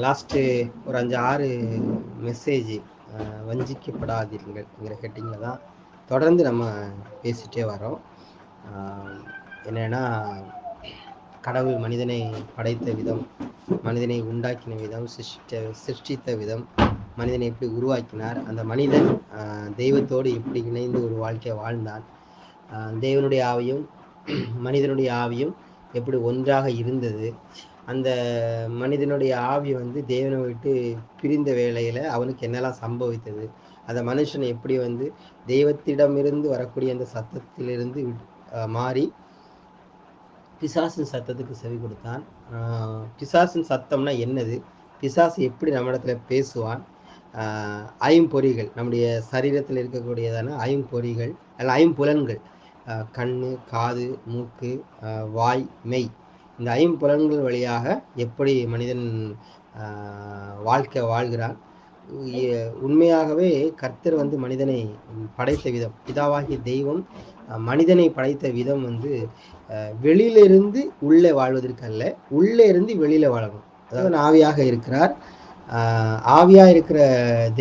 Last ஒரு 5-6 message வஞ்சிக்கப்படாதீர்கள்ங்கிற ஹெட்டிங்கில் தான் தொடர்ந்து நம்ம பேசிகிட்டே வரோம். என்னென்னா, கடவுள் மனிதனை படைத்த விதம், மனிதனை உண்டாக்கின விதம், சிருஷ்டித்த விதம், மனிதனை எப்படி உருவாக்கினார், அந்த மனிதன் தெய்வத்தோடு எப்படி இணைந்து ஒரு வாழ்க்கையை வாழ்ந்தான், தேவனுடைய ஆவியும் மனிதனுடைய ஆவியும் எப்படி ஒன்றாக இருந்தது, அந்த மனிதனுடைய ஆவி வந்து தேவனை விட்டு பிரிந்த வேளையில் அவனுக்கு என்னெல்லாம் சம்பவித்தது, அந்த மனுஷன் எப்படி வந்து தெய்வத்திடமிருந்து வரக்கூடிய அந்த சத்தத்திலிருந்து மாறி பிசாசின் சத்தத்துக்கு செவி கொடுத்தான். பிசாசின் சத்தம்னா என்னது, பிசாசு எப்படி நம்மிடத்துல பேசுவான், ஐம்பொறிகள், நம்முடைய சரீரத்தில் இருக்கக்கூடியதான ஐம்பொறிகள் அல்ல ஐம்புலன்கள், கண்ணு, காது, மூக்கு, வாய், மெய், இந்த ஐம்புலன்கள் வழியாக எப்படி மனிதன் வாழ்க்கை வாழ்கிறான். உண்மையாகவே கர்த்தர் வந்து மனிதனை படைத்த விதம், பிதாவாகிய தெய்வம் மனிதனை படைத்த விதம் வந்து வெளியிலிருந்து உள்ளே வாழ்வதற்கு அல்ல, உள்ளே இருந்து வெளியில வாழணும். அதாவது ஆவியாக இருக்கிறார். ஆவியாக இருக்கிற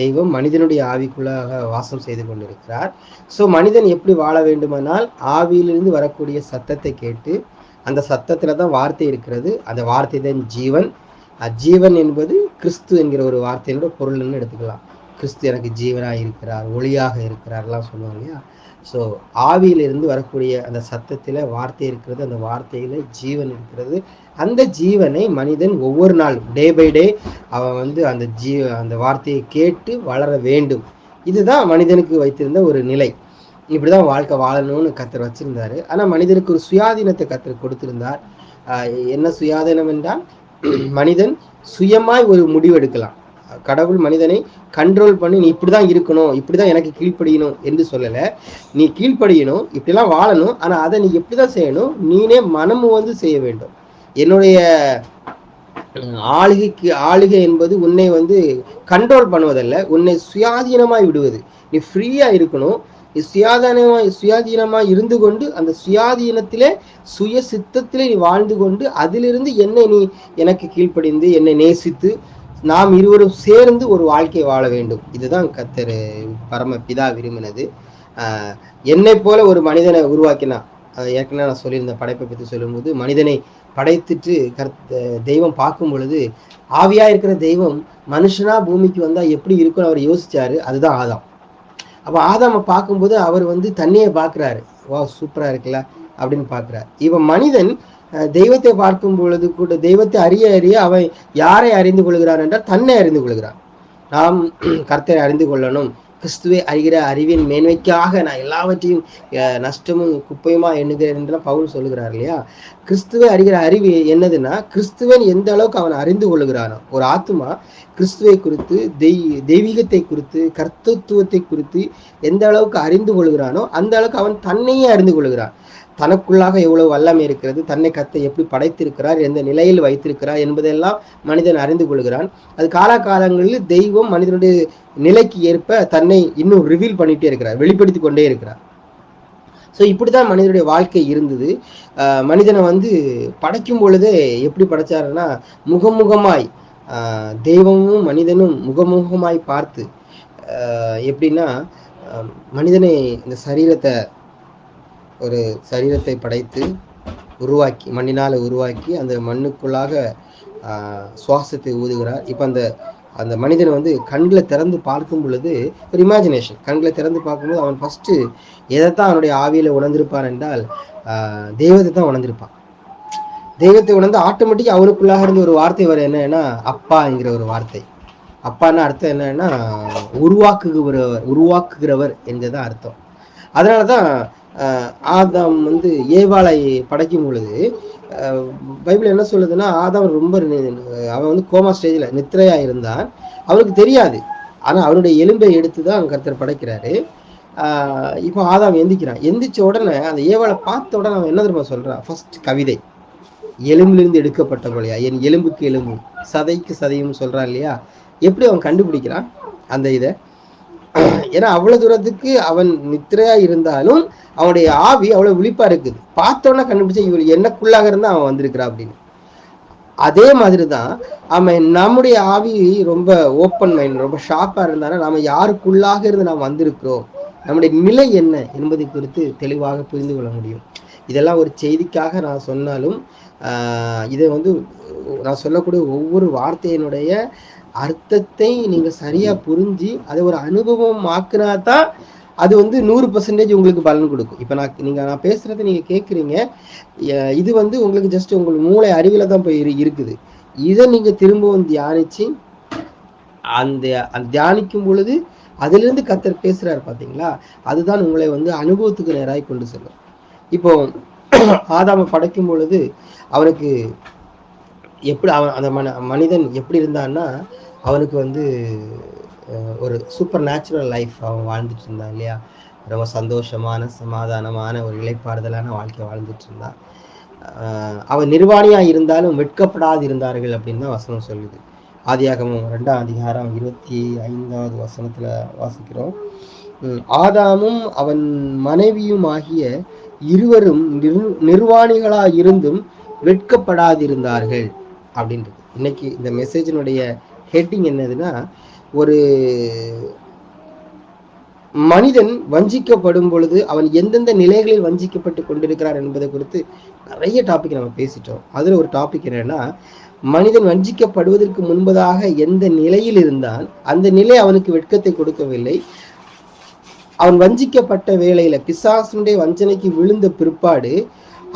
தெய்வம் மனிதனுடைய ஆவிக்குள்ளாக வாசம் செய்து கொண்டிருக்கிறார். ஸோ மனிதன் எப்படி வாழ வேண்டுமானால் ஆவியிலிருந்து வரக்கூடிய சத்தத்தை கேட்டு, அந்த சத்தத்தில் தான் வார்த்தை இருக்கிறது, அந்த வார்த்தை தான் ஜீவன். ஜீவன் என்பது கிறிஸ்து என்கிற ஒரு வார்த்தையோட பொருள்னு எடுத்துக்கலாம். கிறிஸ்து எனக்கு ஜீவனாக இருக்கிறார், ஒளியாக இருக்கிறார்லாம் சொல்லுவாங்க இல்லையா. ஸோ ஆவியிலிருந்து வரக்கூடிய அந்த சத்தத்தில் வார்த்தை இருக்கிறது, அந்த வார்த்தையில் ஜீவன் இருக்கிறது. அந்த ஜீவனை மனிதன் ஒவ்வொரு நாள் டே பை டே அவன் வந்து அந்த வார்த்தையை கேட்டு வளர வேண்டும். இதுதான் மனிதனுக்கு வைத்திருந்த ஒரு நிலை. இப்படிதான் வாழ்க்கை வாழணும்னு கர்த்தர் வச்சிருந்தாரு. ஆனால் மனிதனுக்கு ஒரு சுயாதீனத்தை கர்த்தர் கொடுத்திருந்தார். என்ன சுயாதீனம் என்றால், மனிதன் சுயமாய் ஒரு முடிவு எடுக்கலாம். கடவுள் மனிதனை கண்ட்ரோல் பண்ணி நீ இப்படிதான் இருக்கணும், இப்படிதான் எனக்கு கீழ்ப்படியணும் என்று சொல்லலை. நீ கீழ்ப்படியணும், இப்படிலாம் வாழணும், ஆனால் அதை நீ எப்படிதான் செய்யணும், நீனே மனமு வந்து செய்ய வேண்டும். என்னுடைய ஆளுகை என்பது உன்னை வந்து கண்ட்ரோல் பண்ணுவதல்ல, உன்னை சுயாதீனமாய் விடுவது. நீ ஃப்ரீயா இருக்கணும். நீ சுயாதீனமாய் இருந்து கொண்டு அந்த சுயாதீனத்திலே சுய சித்தத்திலே நீ வாழ்ந்து கொண்டு அதிலிருந்து என்னை நீ எனக்கு கீழ்ப்படிந்து என்னை நேசித்து நாம் இருவரும் சேர்ந்து ஒரு வாழ்க்கையை வாழ வேண்டும். இதுதான் கர்த்தர் பரம பிதா விரும்பினது. என்னை போல ஒரு மனிதனை உருவாக்கினா, ஏற்கனவே நான் சொல்லியிருந்த படைப்பை பற்றி சொல்லும்போது, மனிதனை படைத்துட்டு தெய்வம் பார்க்கும் பொழுது ஆவியா இருக்கிற தெய்வம் மனுஷனா பூமிக்கு வந்தா எப்படி இருக்குன்னு அவர் யோசிச்சாரு. அதுதான் ஆதாம். அப்போ ஆதாமை பார்க்கும்போது அவர் வந்து தண்ணியை பார்க்குறாரு, வா சூப்பரா இருக்குல்ல அப்படின்னு பார்க்குறாரு. இவன் மனிதன் தெய்வத்தை பார்க்கும் பொழுது கூட தெய்வத்தை அறிய அவன் யாரை அறிந்து கொள்கிறான் என்றால் தன்னை அறிந்து கொள்கிறான். நாம் கர்த்தரை அறிந்து கொள்ளணும், கிறிஸ்துவை அறிகிற அறிவின் மேன்மைக்காக நான் எல்லாவற்றையும் நஷ்டமும் குப்பையுமா எண்ணுகிறேன் என்றெல்லாம் பவுல் சொல்லுகிறார் இல்லையா. கிறிஸ்துவை அறிகிற அறிவு என்னதுன்னா, கிறிஸ்துவன் எந்த அளவுக்கு அவன் அறிந்து கொள்ளுகிறானோ, ஒரு ஆத்மா கிறிஸ்துவை குறித்து தெய்வீகத்தை குறித்து கர்த்தத்துவத்தை குறித்து எந்த அளவுக்கு அறிந்து கொள்கிறானோ அந்த அளவுக்கு அவன் தன்னையே அறிந்து கொள்கிறான். தனக்குள்ளாக எவ்வளவு வல்லமை இருக்கிறது, தன்னை கர்த்தர் எப்படி படைத்திருக்கிறார், எந்த நிலையில் வைத்திருக்கிறார் என்பதெல்லாம் மனிதன் அறிந்து கொள்கிறான். அது காலகாலங்களில் தெய்வம் மனிதனுடைய நிலைக்கு ஏற்ப தன்னை இன்னும் ரிவீல் பண்ணிட்டே இருக்கிறார், வெளிப்படுத்தி கொண்டே இருக்கிறார். ஸோ இப்படிதான் மனிதனுடைய வாழ்க்கை இருந்தது. மனிதனை வந்து படைக்கும் பொழுதே எப்படி படைச்சாருன்னா, முகமுகமாய் தெய்வமும் மனிதனும் முகமுகமாய் பார்த்து, எப்படின்னா மனிதனை இந்த சரீரத்தை படைத்து உருவாக்கி மண்ணினால் உருவாக்கி அந்த மண்ணுக்குள்ளாக சுவாசத்தை ஊதுகிறார். இப்போ அந்த மனிதனை வந்து கண்களை திறந்து பார்க்கும் பொழுது ஒரு இமேஜினேஷன், கண்களை திறந்து பார்க்கும்போது அவன் ஃபஸ்ட்டு எதைத்தான் அவனுடைய ஆவியில் உணர்ந்திருப்பான் என்றால் தெய்வத்தை தான் உணர்ந்திருப்பான். தெய்வத்தை உணர்ந்து ஆட்டோமேட்டிக்காக அவனுக்குள்ளாக இருந்து ஒரு வார்த்தை வர என்னன்னா அப்பா என்கிற ஒரு வார்த்தை. அப்பான்னா அர்த்தம் என்னன்னா உருவாக்குகிறவர் என்றதான் அர்த்தம். அதனால தான் ஆதாம் வந்து ஏவாளை படைக்கும் பொழுது பைபிள் என்ன சொல்லுதுன்னா, ஆதாம் ரொம்ப அவன் வந்து கோமா ஸ்டேஜில் நித்திரையா இருந்தான், அவனுக்கு தெரியாது. ஆனால் அவனுடைய எலும்பை எடுத்து தான் கர்த்தர் படைக்கிறாரு. இப்போ ஆதாம் எந்திரிச்ச உடனே அந்த ஏவாளை பார்த்த உடனே அவன் என்ன தெரியுமா சொல்றான், ஃபர்ஸ்ட் கவிதை, எலும்பிலிருந்து எடுக்கப்பட்ட போலையா, என் எலும்புக்கு எலும்பும் சதைக்கு சதையும் சொல்றான் இல்லையா. எப்படி அவன் கண்டுபிடிக்கிறான் அந்த இதை? ஏன்னா அவ்வளவு தூரத்துக்கு அவன் நித்திரையா இருந்தாலும் அவனுடைய ஆவி அவ்வளவு விழிப்பா இருக்குது. பார்த்தோன்னா கண்டுபிடிச்சா இவர் என்னக்குள்ளாக இருந்தா அவன் வந்திருக்கிறா அப்படின்னு. அதே மாதிரி தான் அவன் நம்முடைய ஆவி ரொம்ப ஓப்பன் மைண்ட், ரொம்ப ஷார்ப்பாக இருந்தாலும் நம்ம யாருக்குள்ளாக இருந்து நாம் வந்திருக்கிறோம், நம்முடைய நிலை என்ன என்பதை குறித்து தெளிவாக புரிந்து கொள்ள முடியும். இதெல்லாம் ஒரு செய்திக்காக நான் சொன்னாலும் இதை வந்து நான் சொல்லக்கூடிய ஒவ்வொரு வார்த்தையினுடைய அர்த்தத்தை நீங்கள் சரியாக புரிஞ்சு அதை ஒரு அனுபவம் ஆக்குனா தான் அது வந்து 100% உங்களுக்கு பலன் கொடுக்கும். இப்போ நான் பேசுகிறத நீங்கள் கேட்குறீங்க, இது வந்து உங்களுக்கு ஜஸ்ட் உங்கள் மூளை அறிவில் தான் போய் இருக்குது. இதை நீங்கள் திரும்பவும் தியானித்து அந்த தியானிக்கும் பொழுது அதிலிருந்து கர்த்தர் பேசுகிறார் பார்த்தீங்களா, அதுதான் உங்களை வந்து அனுபவத்துக்கு நேராக கொண்டு செல்லும். இப்போ ஆதாமை படைக்கும் பொழுது அவனுக்கு எப்படி அந்த மனிதன் எப்படி இருந்தான்னா, அவனுக்கு வந்து ஒரு சூப்பர் நேச்சுரல் லைஃப் அவன் வாழ்ந்துட்டு இருந்தான் இல்லையா, ரொம்ப சந்தோஷமான சமாதானமான ஒரு இளைப்பாறுதலான வாழ்க்கை வாழ்ந்துட்டு இருந்தான். அவன் நிர்வாணியாக இருந்தாலும் வெட்கப்படாது இருந்தார்கள் அப்படின்னு தான் வசனம் சொல்லுது. ஆதியாகமம் 2ஆம் அதிகாரம் 25வது வசனத்தில் வாசிக்கிறோம். ஆதாமும் அவன் மனைவியும் ஆகிய இருவரும் நிர்வாணிகளாக இருந்தும் வெட்கப்படாதிருந்தார்கள் அப்படின்றது. இன்னைக்கு இந்த மெசேஜினுடைய ஹெட்டிங் என்னதுன்னா, ஒரு மனிதன் வஞ்சிக்கப்படும் பொழுது அவன் எந்தெந்த நிலைகளில் வஞ்சிக்கப்பட்டு கொண்டிருக்கிறார் என்பதை குறித்து நிறைய டாபிக் நம்ம பேசிட்டோம். அதில் ஒரு டாபிக் என்னன்னா, மனிதன் வஞ்சிக்கப்படுவதற்கு முன்பதாக எந்த நிலையில் இருந்தான், அந்த நிலை அவனுக்கு வெட்கத்தை கொடுக்கவில்லை. அவன் வஞ்சிக்கப்பட்ட வேளையில பிசாசுடைய வஞ்சனைக்கு விழுந்த பிற்பாடு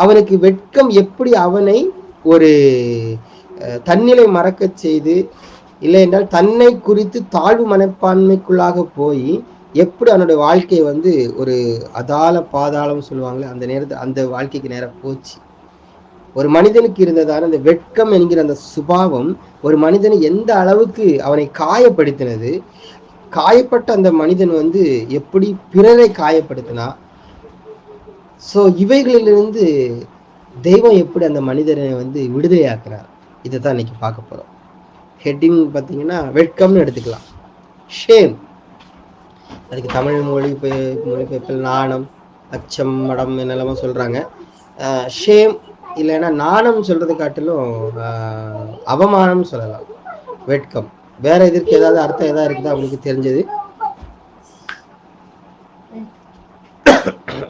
அவனுக்கு வெட்கம் எப்படி அவனை ஒரு தன்னிலை மறக்க செய்து, இல்லை என்றால் தன்னை குறித்து தாழ்வு மனப்பான்மைக்குள்ளாக போய் எப்படி அவனுடைய வாழ்க்கையை வந்து ஒரு அதால பாதாளம் சொல்லுவாங்களே அந்த நேரத்தை அந்த வாழ்க்கைக்கு நேரம் போச்சு. ஒரு மனிதனுக்கு இருந்ததான அந்த வெட்கம் என்கிற அந்த சுபாவம் ஒரு மனிதனை எந்த அளவுக்கு அவனை காயப்படுத்தினது. காயப்பட்ட அந்த மனிதன் வந்து எப்படி பிறரை காயப்படுத்தினா, ஸோ இவைகளிலிருந்து தெய்வம் எப்படி அந்த மனிதனை வந்து விடுதலையாக்குறார், இதை தான் இன்னைக்கு பார்க்க போறோம். ஹெட்டிங் பார்த்தீங்கன்னா வெட்கம்னு எடுத்துக்கலாம். ஷேம், அதுக்கு தமிழ் மொழிபெயர்ப்பில் நாணம், அச்சம், மடம் என்னெல்லாமோ சொல்றாங்க. ஷேம் இல்லைன்னா நாணம் சொல்றது காட்டிலும் அவமானம் சொல்லலாம். வெட்கம் வேற இதற்கு ஏதாவது அர்த்தம் ஏதாவது இருக்குதா உங்களுக்கு தெரிஞ்சது?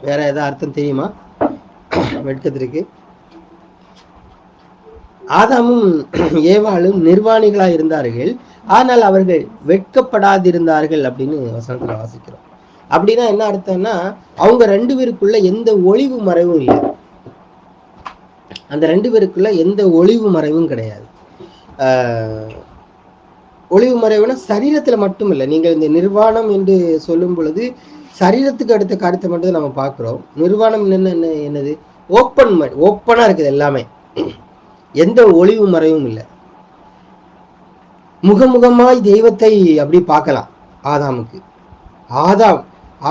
வேற ஏதாவது அர்த்தம் தெரியுமா வெட்கத்திற்கு? ஆதாமும் ஏவாளும் நிர்வாணிகளாக இருந்தார்கள், ஆனால் அவர்கள் வெட்கப்படாதிருந்தார்கள் அப்படின்னு வசனத்துல வாசிக்கிறோம். அப்படின்னா என்ன அர்த்தம்னா, அவங்க 2 பேருக்குள்ள எந்த ஒளிவு மறைவும் இல்லை. அந்த 2 பேருக்குள்ள எந்த ஒளிவு மறைவும் கிடையாது. ஒளிவு மறைவுனா சரீரத்துல மட்டும் இல்லை. நீங்கள் இந்த நிர்வாணம் என்று சொல்லும் பொழுது சரீரத்துக்கு அடுத்த காரியத்தை மட்டும் நம்ம பார்க்கிறோம். நிர்வாணம் என்னது? ஓப்பனா இருக்குது எல்லாமே, எந்த ஒளிவு மறைவும் இல்லை. முகமுகமாய் தெய்வத்தை அப்படி பார்க்கலாம்.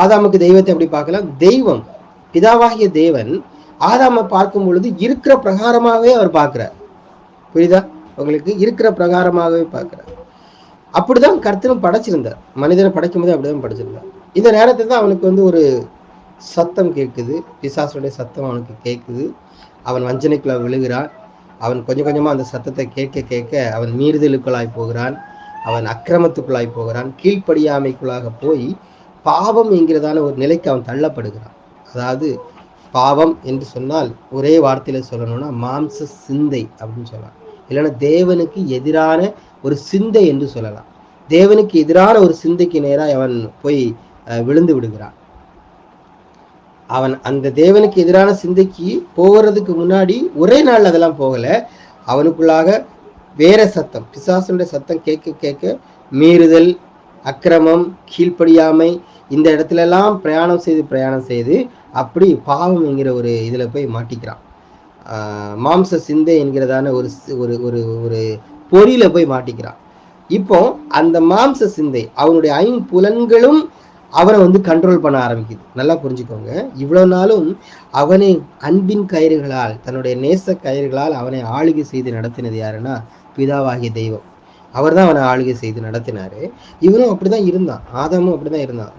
ஆதாமுக்கு தெய்வத்தை அப்படி பார்க்கலாம். தெய்வம் பிதாவாகிய தேவன் ஆதாமை பார்க்கும் பொழுது இருக்கிற பிரகாரமாகவே அவர் பார்க்கிறார். புரியுதா உங்களுக்கு? இருக்கிற பிரகாரமாகவே பார்க்கிறார். அப்படிதான் கர்த்தரும் படைச்சிருந்தார். மனிதனை படைக்கும் போது அப்படிதான் படைச்சிருந்தார். இந்த நேரத்தில் தான் அவனுக்கு வந்து ஒரு சத்தம் கேட்குது, பிசாசுடைய சத்தம் அவனுக்கு கேட்குது. அவன் வஞ்சனைக்குள்ள விழுகிறான். அவன் கொஞ்சம் கொஞ்சமா அந்த சத்தத்தை கேட்க கேட்க அவன் மீறுதலுக்குள்ளாய் போகிறான், அவன் அக்கிரமத்துக்குள்ளாய் போகிறான், கீழ்ப்படியாமைக்குள்ளாக போய் பாவம் என்கிறதான ஒரு நிலைக்கு அவன் தள்ளப்படுகிறான். அதாவது பாவம் என்று சொன்னால் ஒரே வார்த்தையில சொல்லணும்னா மாம்ச சிந்தை அப்படின்னு சொல்லலாம், இல்லைன்னா தேவனுக்கு எதிரான ஒரு சிந்தை என்று சொல்லலாம். தேவனுக்கு எதிரான ஒரு சிந்தைக்கு நேராக அவன் போய் விழுந்து விடுகிறான். அவன் அந்த தேவனுக்கு எதிரான சிந்தைக்கு போகிறதுக்கு முன்னாடி ஒரே நாள் அதெல்லாம் போகல. அவனுக்குள்ளாக வேற சத்தம், பிசாசுடைய சத்தம் கேட்க கேட்க மீறுதல், அக்கிரமம், கீழ்ப்படியாமை, இந்த இடத்துல எல்லாம் பிரயாணம் செய்து அப்படி பாவம் என்கிற ஒரு இதுல போய் மாட்டிக்கிறான். மாம்ச சிந்தை என்கிறதான ஒரு ஒரு ஒரு பொறியில போய் மாட்டிக்கிறான். இப்போ அந்த மாம்ச சிந்தை அவனுடைய 5 புலன்களும் அவனை வந்து கண்ட்ரோல் பண்ண ஆரம்பிக்குது. நல்லா புரிஞ்சுக்கோங்க. இவ்வளவு நாளும் அவனை அன்பின் கயிறுகளால், தன்னுடைய நேச கயிறுகளால் அவனை ஆளுகை செய்து நடத்தினது யாருன்னா பிதாவாகிய தெய்வம். அவர் தான் அவனை ஆளுகை செய்து நடத்தினாரு. இவனும் அப்படிதான் இருந்தான், ஆதாமும் அப்படிதான் இருந்தான்.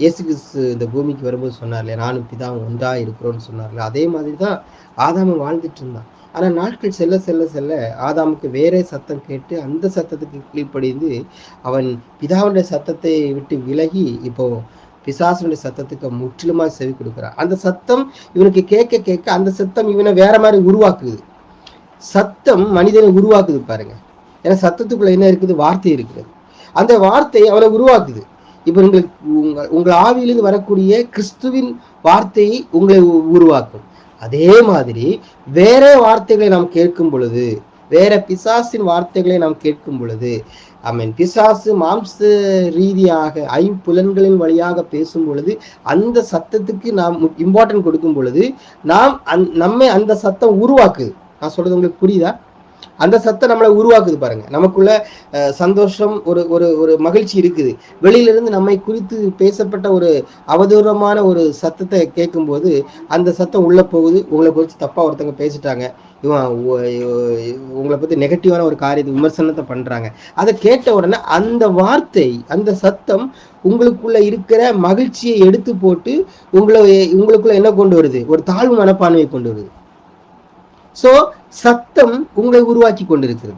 இயேசு கிறிஸ்து இந்த பூமிக்கு வரும்போது சொன்னார்ல, நானும் பிதாவும் ஒன்றா இருக்கிறோன்னு சொன்னார்ல, அதே மாதிரி தான் ஆதாமும் வாழ்ந்துட்டு இருந்தான். ஆனா நாட்கள் செல்ல செல்ல செல்ல ஆதாமுக்கு வேற சத்தம் கேட்டு அந்த சத்தத்துக்கு கீழ்ப்படிந்து அவன் பிதாவுடைய சத்தத்தை விட்டு விலகி இப்போ பிசாசுடைய சத்தத்துக்கு முற்றிலுமா செவி கொடுக்கிறான். அந்த சத்தம் இவனுக்கு கேட்க கேட்க அந்த சத்தம் இவனை வேற மாதிரி உருவாக்குது. சத்தம் மனிதனை உருவாக்குது பாருங்க. ஏன்னா சத்தத்துக்குள்ள என்ன இருக்குது? வார்த்தை இருக்குது. அந்த வார்த்தை அவனை உருவாக்குது. இப்ப உங்கள் ஆவியிலிருந்து வரக்கூடிய கிறிஸ்துவின் வார்த்தையை உங்களை உருவாக்கும். அதே மாதிரி வேற வார்த்தைகளை நாம் கேட்கும் பொழுது, வேற பிசாசின் வார்த்தைகளை நாம் கேட்கும் பொழுது, பிசாசு மாம்ச ரீதியாக ஐம்புலன்களின் வழியாக பேசும் பொழுது அந்த சத்தத்துக்கு நாம் இம்பார்ட்டன்ட் கொடுக்கும் பொழுது நம்மை அந்த சத்தம் உருவாக்குது. நான் சொல்றது உங்களுக்கு புரியுதா? அந்த சத்தம் நம்மளை உருவாக்குது பாருங்க. நமக்குள்ள சந்தோஷம், ஒரு ஒரு ஒரு மகிழ்ச்சி இருக்குது. வெளியிலிருந்து நம்மை குறித்து பேசப்பட்ட ஒரு அவதூறமான ஒரு சத்தத்தை கேட்கும்போது அந்த சத்தம் உள்ள போகுது. உங்களை குறித்து தப்பா ஒருத்தங்க பேசிட்டாங்க, உங்களை பத்தி நெகட்டிவான ஒரு காரியத்தை விமர்சனத்தை பண்றாங்க. அதை கேட்ட உடனே அந்த வார்த்தை, அந்த சத்தம் உங்களுக்குள்ள இருக்கிற மகிழ்ச்சியை எடுத்து போட்டு உங்களுக்குள்ள என்ன கொண்டு வருது? ஒரு தாழ்வு மனப்பான்மையை கொண்டு வருது. சோ சத்தம் உங்களை உருவாக்கி கொண்டிருக்கிறது.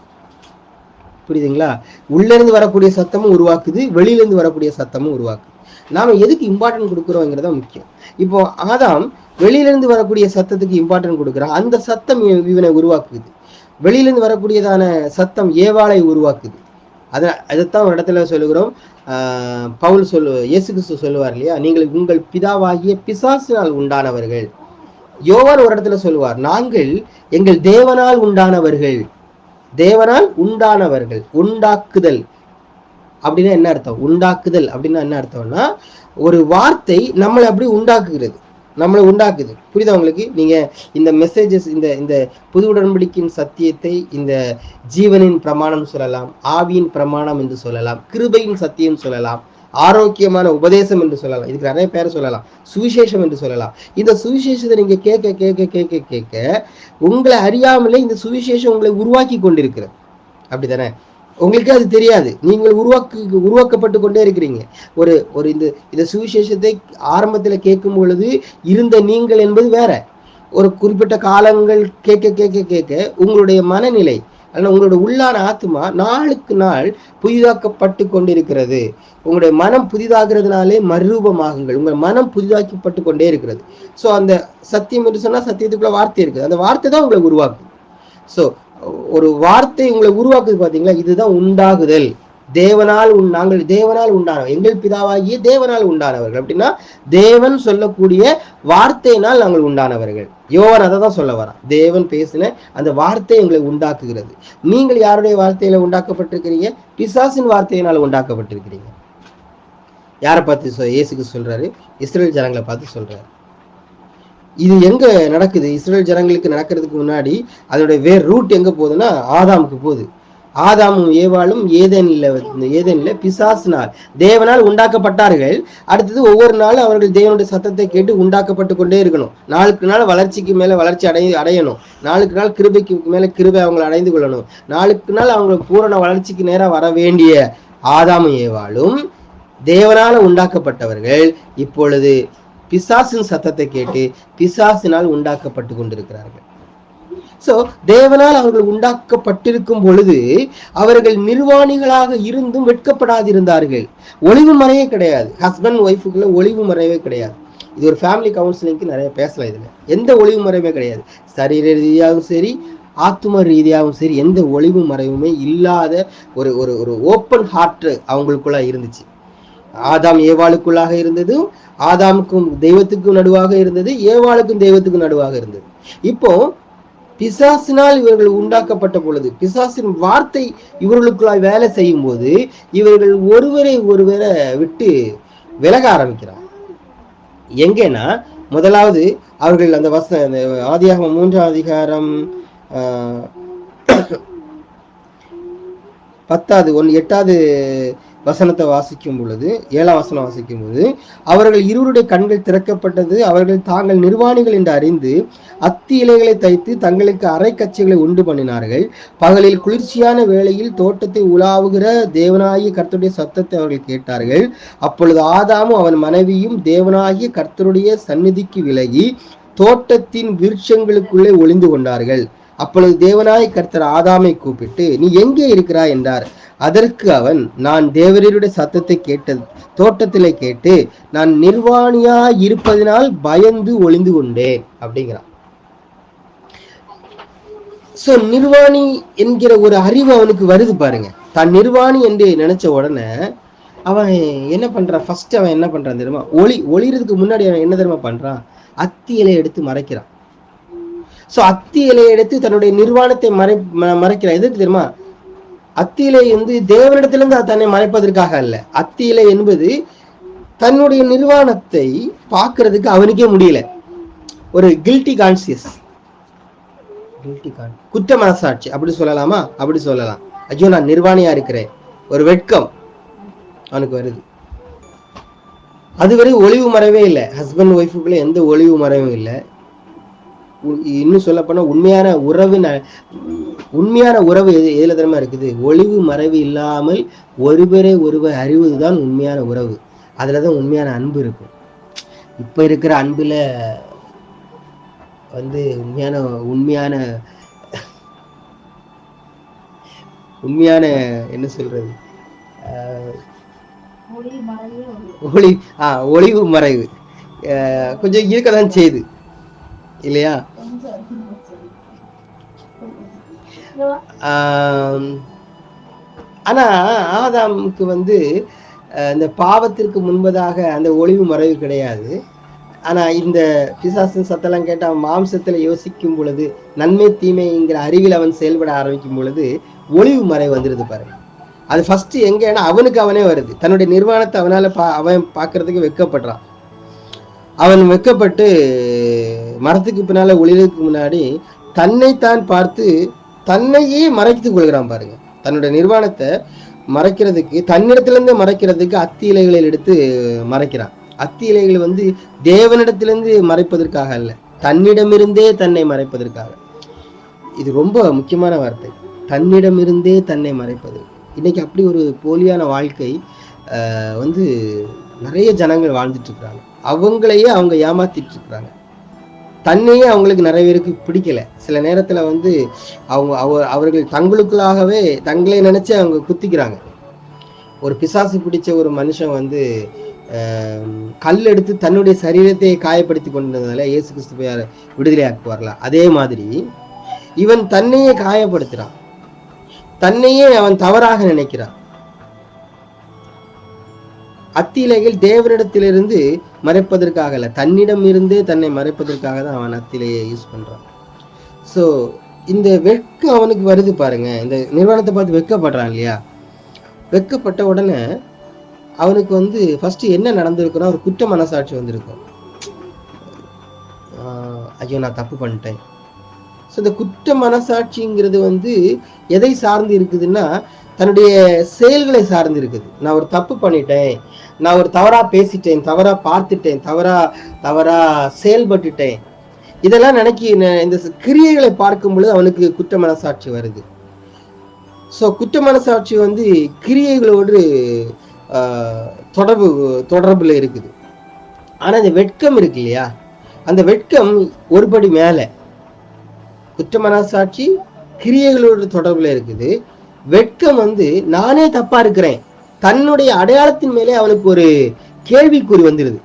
புரியுதுங்களா? உள்ள இருந்து வரக்கூடிய சத்தமும் உருவாக்குது, வெளியிலிருந்து வரக்கூடிய சத்தமும் உருவாக்குது. நாம எதுக்கு இம்பார்ட்டன்ட் கொடுக்குறோங்கிறத முக்கியம். இப்போ ஆதாம் வெளியிலிருந்து வரக்கூடிய சத்தத்துக்கு இம்பார்ட்டன்ட் கொடுக்குறான். அந்த சத்தம் இவனை உருவாக்குது. வெளியிலிருந்து வரக்கூடியதான சத்தம் ஏவாளை உருவாக்குது. அதைத்தான் ஒரு இடத்துல சொல்லுகிறோம். பவுல் இயேசு கிறிஸ்து சொல்லுவார் இல்லையா, நீங்கள் உங்கள் பிதாவாகிய பிசாசினால் உண்டானவர்கள். யோவான் ஒரு இடத்துல சொல்லுவார், நாங்கள் எங்கள் தேவனால் உண்டானவர்கள். தேவனால் உண்டானவர்கள். உண்டாக்குதல் அப்படின்னா என்ன அர்த்தம்? உண்டாக்குதல் அப்படின்னா என்ன அர்த்தம்னா, ஒரு வார்த்தை நம்மளை அப்படி உண்டாக்குகிறது, நம்மளை உண்டாக்குது. புரியுதா உங்களுக்கு? நீங்க இந்த மெசேஜஸ், இந்த புது உடன்படிக்கையின் சத்தியத்தை இந்த ஜீவனின் பிரமாணம் சொல்லலாம், ஆவியின் பிரமாணம் என்று சொல்லலாம், கிருபையின் சத்தியம் சொல்லலாம், ஆரோக்கியமான உபதேசம் என்று சொல்லலாம், இதுக்கு நிறைய பேரை சொல்லலாம், சுவிசேஷம் என்று சொல்லலாம். இந்த சுவிசேஷத்தை நீங்க கேட்க கேட்க கேட்க கேட்க உங்களை அறியாமலே இந்த சுவிசேஷம் உங்களை உருவாக்கி கொண்டிருக்கிறது. அப்படித்தானே? உங்களுக்கு அது தெரியாது, நீங்கள் உருவாக்கப்பட்டு கொண்டே இருக்கிறீங்க. ஒரு இந்த சுவிசேஷத்தை ஆரம்பத்துல கேட்கும் பொழுது இருந்த நீங்கள் என்பது வேற. ஒரு குறிப்பிட்ட காலங்கள் கேட்க கேட்க கேட்க உங்களுடைய மனநிலை அல்ல உங்களோட உள்ளான ஆத்மா நாளுக்கு நாள் புதிதாக்கப்பட்டு கொண்டிருக்கிறது. உங்களுடைய மனம் புதிதாகிறதுனாலே மறுரூபமாகுங்கள். உங்கள் மனம் புதிதாக்கப்பட்டு கொண்டே இருக்கிறது. ஸோ அந்த சத்தியம் என்று சொன்னா சத்தியத்துக்குள்ள வார்த்தை இருக்குது. அந்த வார்த்தை தான் உங்களை உருவாக்குது. ஸோ ஒரு வார்த்தை உங்களை உருவாக்குது பாத்தீங்களா? இதுதான் உண்டாகுதல். நாங்கள் தேவனால் உண்டானவர், எங்கள் பிதாவாகிய தேவனால் உண்டானவர்கள். அப்படின்னா தேவன் சொல்லக்கூடிய வார்த்தையினால் நாங்கள் உண்டானவர்கள். யோவான் அதை தான் சொல்ல வரான். தேவன் பேசின அந்த வார்த்தை எங்களை உண்டாக்குகிறது. நீங்கள் யாருடைய வார்த்தையில உண்டாக்கப்பட்டிருக்கிறீங்க? பிசாசின் வார்த்தையினால் உண்டாக்கப்பட்டிருக்கிறீங்க. யாரை பார்த்து இயேசுக்கு சொல்றாரு? இஸ்ரேல் ஜனங்களை பார்த்து சொல்றாரு. இது எங்க நடக்குது? இஸ்ரேல் ஜனங்களுக்கு நடக்கிறதுக்கு முன்னாடி அதோட வேர் ரூட் எங்க போகுதுன்னா ஆதாமுக்கு போகுது. ஆதாமும் ஏவாளும் ஏதேனில் பிசாசினால் தேவனால் உண்டாக்கப்பட்டார்கள். அடுத்தது ஒவ்வொரு நாளும் அவர்கள் தேவனுடைய சத்தத்தை கேட்டு உண்டாக்கப்பட்டு கொண்டே இருக்கணும். நாளுக்கு நாள் வளர்ச்சிக்கு மேல வளர்ச்சி அடையணும். நாளுக்கு நாள் கிருபைக்கு மேல கிருபை அவங்களை அடைந்து கொள்ளணும். நாளுக்கு நாள் அவங்க பூரண வளர்ச்சிக்கு நேரம் வர வேண்டிய ஆதாமும் ஏவாளும் தேவனால உண்டாக்கப்பட்டவர்கள் இப்பொழுது பிசாசின் சத்தத்தை கேட்டு பிசாசினால் உண்டாக்கப்பட்டு கொண்டிருக்கிறார்கள். சோ தேவனால் அவர்கள் உண்டாக்கப்பட்டிருக்கும் பொழுது அவர்கள் நிர்வாணிகளாக இருந்தும் வெட்கப்படாதிருந்தார்கள். ஒளிவு மறையே கிடையாது. ஹஸ்பண்ட் ஒய்ஃபுக்குள்ள ஒளிவு மறைவே கிடையாது. இது ஒரு ஃபேமிலி கவுன்சிலிங்க்கு நிறைய பேசலாம். இதுல எந்த ஒளிவு மறைவே கிடையாது. சரீர ரீதியாகவும் சரி, ஆத்ம ரீதியாகவும் சரி, எந்த ஒளிவு மறைவுமே இல்லாத ஒரு ஒரு ஓப்பன் ஹார்ட் அவங்களுக்குள்ள இருந்துச்சு. ஆதாம் ஏவாளுக்குள்ளாக இருந்தது, ஆதாமுக்கும் தெய்வத்துக்கும் நடுவாக இருந்தது, ஏவாளுக்கும் தெய்வத்துக்கும் நடுவாக இருந்தது. இப்போ பிசாசினால் இவர்கள் உண்டாக்கப்பட்ட பொழுது, பிசாசின் வார்த்தை இவர்களுக்குள்ளாய் வேலை செய்யும் போது இவர்கள் ஒருவரை விட்டு விலக ஆரம்பிக்கிறார். எங்கன்னா முதலாவது அவர்கள் அந்த ஆதியாகமம் 3ஆம் அதிகாரம் 8வது வசனத்தை வாசிக்கும் பொழுது, 7ஆம் வசனம் வாசிக்கும் போது, அவர்கள் இருவருடைய கண்கள் திறக்கப்பட்டது, அவர்கள் தாங்கள் நிர்வாணிகள் என்று அறிந்து அத்தி இலைகளை தைத்து தங்களுக்கு அரை கச்சைகளை உண்டு பண்ணினார்கள். பகலில் குளிர்ச்சியான வேளையில் தோட்டத்தை உலாவுகிற தேவனாகிய கர்த்தருடைய சத்தத்தை அவர்கள் கேட்டார்கள். அப்பொழுது ஆதாமும் அவன் மனைவியும் தேவனாகிய கர்த்தருடைய சந்நிதிக்கு விலகி தோட்டத்தின் விருட்சங்களுக்குள்ளே ஒளிந்து கொண்டார்கள். அப்பொழுது தேவனாய் கர்த்தர் ஆதாமை கூப்பிட்டு, நீ எங்கே இருக்கிறாய் என்றார். அதற்கு அவன், நான் தேவரீருடைய சத்தத்தை தோட்டத்திலே கேட்டு நான் நிர்வாணியாய் இருப்பதினால் பயந்து ஒளிந்து கொண்டேன் அப்படிங்கிறான். சோ நிர்வாணி என்கிற ஒரு அறிவு அவனுக்கு வருது பாருங்க. தான் நிர்வாணி என்று நினைச்ச உடனே அவன் என்ன பண்றான்? ஃபர்ஸ்ட் அவன் என்ன பண்றான் தெரியுமா? ஒளிறதுக்கு முன்னாடி அவன் என்ன தெரியுமா பண்றான்? அத்தி இலையை எடுத்து மறைக்கிறான். சோ அத்தி இலையை எடுத்து தன்னுடைய நிர்வாணத்தை மறைக்கிறான். எதுக்கு தெரியுமா? அத்தி இலை வந்து தேவனிடத்திலிருந்து தன்னை மறைப்பதற்காக அல்ல. அத்தி இலை என்பது தன்னுடைய நிர்வாணத்தை பார்க்கறதுக்கு அவனுக்கே முடியல. ஒரு கில்ட்டி கான்சியஸ், குற்ற மனசாட்சி அப்படி சொல்லலாமா? அப்படி சொல்லலாம். ஐயோ நான் நிர்வாணியா இருக்கிறேன், ஒரு வெட்கம் அவனுக்கு வருது. அதுவரை ஒளிவு மறைவே இல்லை. ஹஸ்பண்ட் ஒய்ஃபுக்குள்ள எந்த ஒளிவு மறைவும் இல்லை. இன்னும் சொல்ல போனா உண்மையான உறவு எதுல தரமா இருக்குது? ஒளிவு மறைவு இல்லாமல் ஒருவரை ஒருவர் அறிவதுதான் உண்மையான உறவு. அதுலதான் உண்மையான அன்பு இருக்கும். இப்ப இருக்கிற அன்புல வந்து உண்மையான என்ன சொல்றது, ஒளிவு மறைவு கொஞ்சம் இருக்கதான் செய்யுது இல்லையா? ஆனா ஆதாமுக்கு வந்து இந்த பாவத்திற்கு முன்பதாக அந்த ஒளிவு மறைவு கிடையாது. ஆனா இந்த பிசாசு சத்தெல்லாம் கேட்டு அவன் மாம்சத்துல யோசிக்கும் பொழுது, நன்மை தீமைங்கிற அறிவில் அவன் செயல்பட ஆரம்பிக்கும் பொழுது ஒளிவு மறைவு வந்துருது பாருங்க. அது ஃபர்ஸ்ட் எங்கன்னா அவனுக்கு அவனே வருது. தன்னுடைய நிர்வாணத்தை அவன் பார்க்கறதுக்கு வெட்கப்படுறான். அவன் வெட்கப்பட்டு மரத்துக்கு பின்னால ஒளிறதுக்கு முன்னாடி தன்னைத்தான் பார்த்து தன்னையே மறைத்துக் கொள்கிறான் பாருங்க. தன்னுடைய நிர்வாணத்தை மறைக்கிறதுக்கு, தன்னிடத்திலிருந்து மறைக்கிறதுக்கு அத்தி இலைகளில் எடுத்து மறைக்கிறான். அத்தி இலைகள் வந்து தேவனிடத்திலிருந்து மறைப்பதற்காக அல்ல, தன்னிடமிருந்தே தன்னை மறைப்பதற்காக. இது ரொம்ப முக்கியமான வார்த்தை, தன்னிடமிருந்தே தன்னை மறைப்பது. இன்னைக்கு அப்படி ஒரு போலியான வாழ்க்கை வந்து நிறைய ஜனங்கள் வாழ்ந்துட்டு இருக்கிறாங்க. அவங்களையே அவங்க ஏமாத்திட்டு இருக்கிறாங்க. தன்னையே அவங்களுக்கு நிறைய பேருக்கு பிடிக்கல. சில நேரத்துல வந்து அவர்கள் தங்களுக்குள்ளாகவே தங்களை நினைச்சு அவங்க குத்திக்கிறாங்க. ஒரு பிசாசு பிடிச்ச ஒரு மனுஷன் வந்து கல் எடுத்து தன்னுடைய சரீரத்தை காயப்படுத்தி கொண்டதுனால இயேசு கிறிஸ்து போய் விடுதலையாக்குவார்ல, அதே மாதிரி இவன் தன்னையே காயப்படுத்துறான். தன்னையே அவன் தவறாக நினைக்கிறான். அத்தி இலைகள் தேவனிடத்திலிருந்து மறைப்பதற்காக அல்ல, தன்னிடம் இருந்தே தன்னை மறைப்பதற்காக தான் அவன் அத்திலையை யூஸ் பண்றான். ஸோ இந்த வெட்கம் அவனுக்கு வருது பாருங்க. இந்த நிர்வாணத்தை பார்த்து வெட்கப்படுறான் இல்லையா? வெட்கப்பட்ட உடனே அவனுக்கு வந்து ஃபர்ஸ்ட் என்ன நடந்திருக்குன்னா ஒரு குற்ற மனசாட்சி வந்திருக்கும். ஐயோ நான் தப்பு பண்ணிட்டேன். ஸோ இந்த குற்ற மனசாட்சிங்கிறது வந்து எதை சார்ந்து இருக்குதுன்னா தன்னுடைய செயல்களை சார்ந்து இருக்குது. நான் ஒரு தப்பு பண்ணிட்டேன், நான் ஒரு தவறா பேசிட்டேன், தவறா பார்த்துட்டேன், தவறா செயல்பட்டுட்டேன், இதெல்லாம் இந்த கிரியைகளை பார்க்கும் பொழுது அவனுக்கு குற்ற மனசாட்சி வருது. ஸோ குற்ற மனசாட்சி வந்து கிரியைகளோடு தொடர்புல இருக்குது. ஆனா இந்த வெட்கம் இருக்கு இல்லையா, அந்த வெட்கம் ஒருபடி மேல. குற்ற மனசாட்சி கிரியைகளோடு தொடர்புல இருக்குது. வெட்கம் வந்து நானே தப்பா இருக்கிறேன், தன்னுடைய அடையாளத்தின் மேலே அவனுக்கு ஒரு கேள்விக்குறி வந்துருது.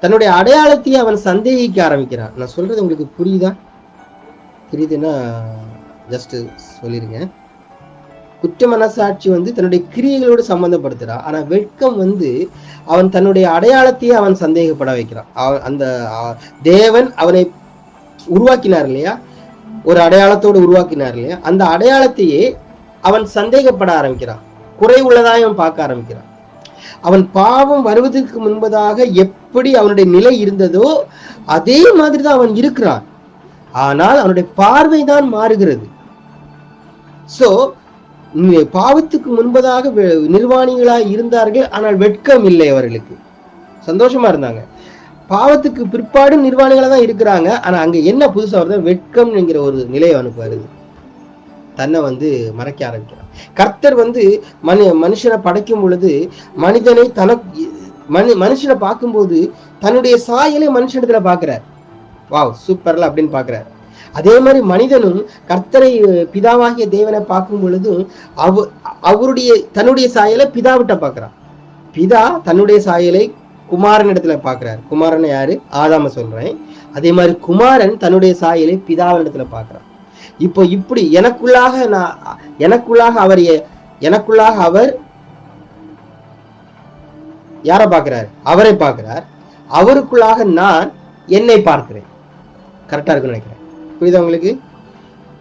தன்னுடைய அடையாளத்தையே அவன் சந்தேகிக்க ஆரம்பிக்கிறான். நான் சொல்றது உங்களுக்கு புரியுதா? புரியுதுன்னா ஜஸ்ட் சொல்லிருங்க. குற்ற மனசாட்சி வந்து தன்னுடைய கிரியைகளோடு சம்பந்தப்படுத்துறான். ஆனா வெட்கம் வந்து அவன் தன்னுடைய அடையாளத்தையே அவன் சந்தேகப்பட வைக்கிறான். அந்த தேவன் அவனை உருவாக்கினார் இல்லையா, ஒரு அடையாளத்தோடு உருவாக்கினார் இல்லையா, அந்த அடையாளத்தையே அவன் சந்தேகப்பட ஆரம்பிக்கிறான், குறை உள்ளதாக அவன் பார்க்க ஆரம்பிக்கிறான். அவன் பாவம் வருவதற்கு முன்பதாக எப்படி அவனுடைய நிலை இருந்ததோ அதே மாதிரிதான் அவன் இருக்கிறான். ஆனால் அவனுடைய பார்வைதான் மாறுகிறது. சோ பாவத்துக்கு முன்பதாக நிர்வாணிகளாய் இருந்தார்கள், ஆனால் வெட்கம் இல்லை. அவர்களுக்கு சந்தோஷமா இருந்தாங்க. பாவத்துக்கு பிற்பாடு நிர்வாணிகளா தான் இருக்கிறாங்க. ஆனா அங்க என்ன புதுசா வருது? வெட்கம் என்கிற ஒரு நிலை அவனுக்கு வருது. தன்னை வந்து மறைக்க ஆரம்பிக்கிறான். கர்த்தர் வந்து மனுஷனை படைக்கும் பொழுது மனிதனை மனுஷனை பார்க்கும்போது தன்னுடைய சாயலை மனுஷனிடத்துல பாக்குறார். வாவ் சூப்பர்ல அப்படின்னு பாக்குறார். அதே மாதிரி மனிதனும் கர்த்தரை பிதாவாகிய தேவனை பார்க்கும் பொழுதும் அவருடைய தன்னுடைய சாயலை பிதாவிட்ட பார்க்கிறான். பிதா தன்னுடைய சாயலை குமாரன் இடத்துல பார்க்கிறார். குமாரன் யாரு? ஆதாம சொல்றேன். அதே மாதிரி குமாரன் தன்னுடைய சாயலை பிதாவின் இடத்துல பார்க்கிறான். இப்போ இப்படி எனக்குள்ளாக அவர் யாரை பார்க்கிறார்? அவரை பார்க்கிறார். அவருக்குள்ளாக நான் என்னை பார்க்கிறேன். கரெக்டா இருக்குன்னு நினைக்கிறேன். புரியுதா உங்களுக்கு?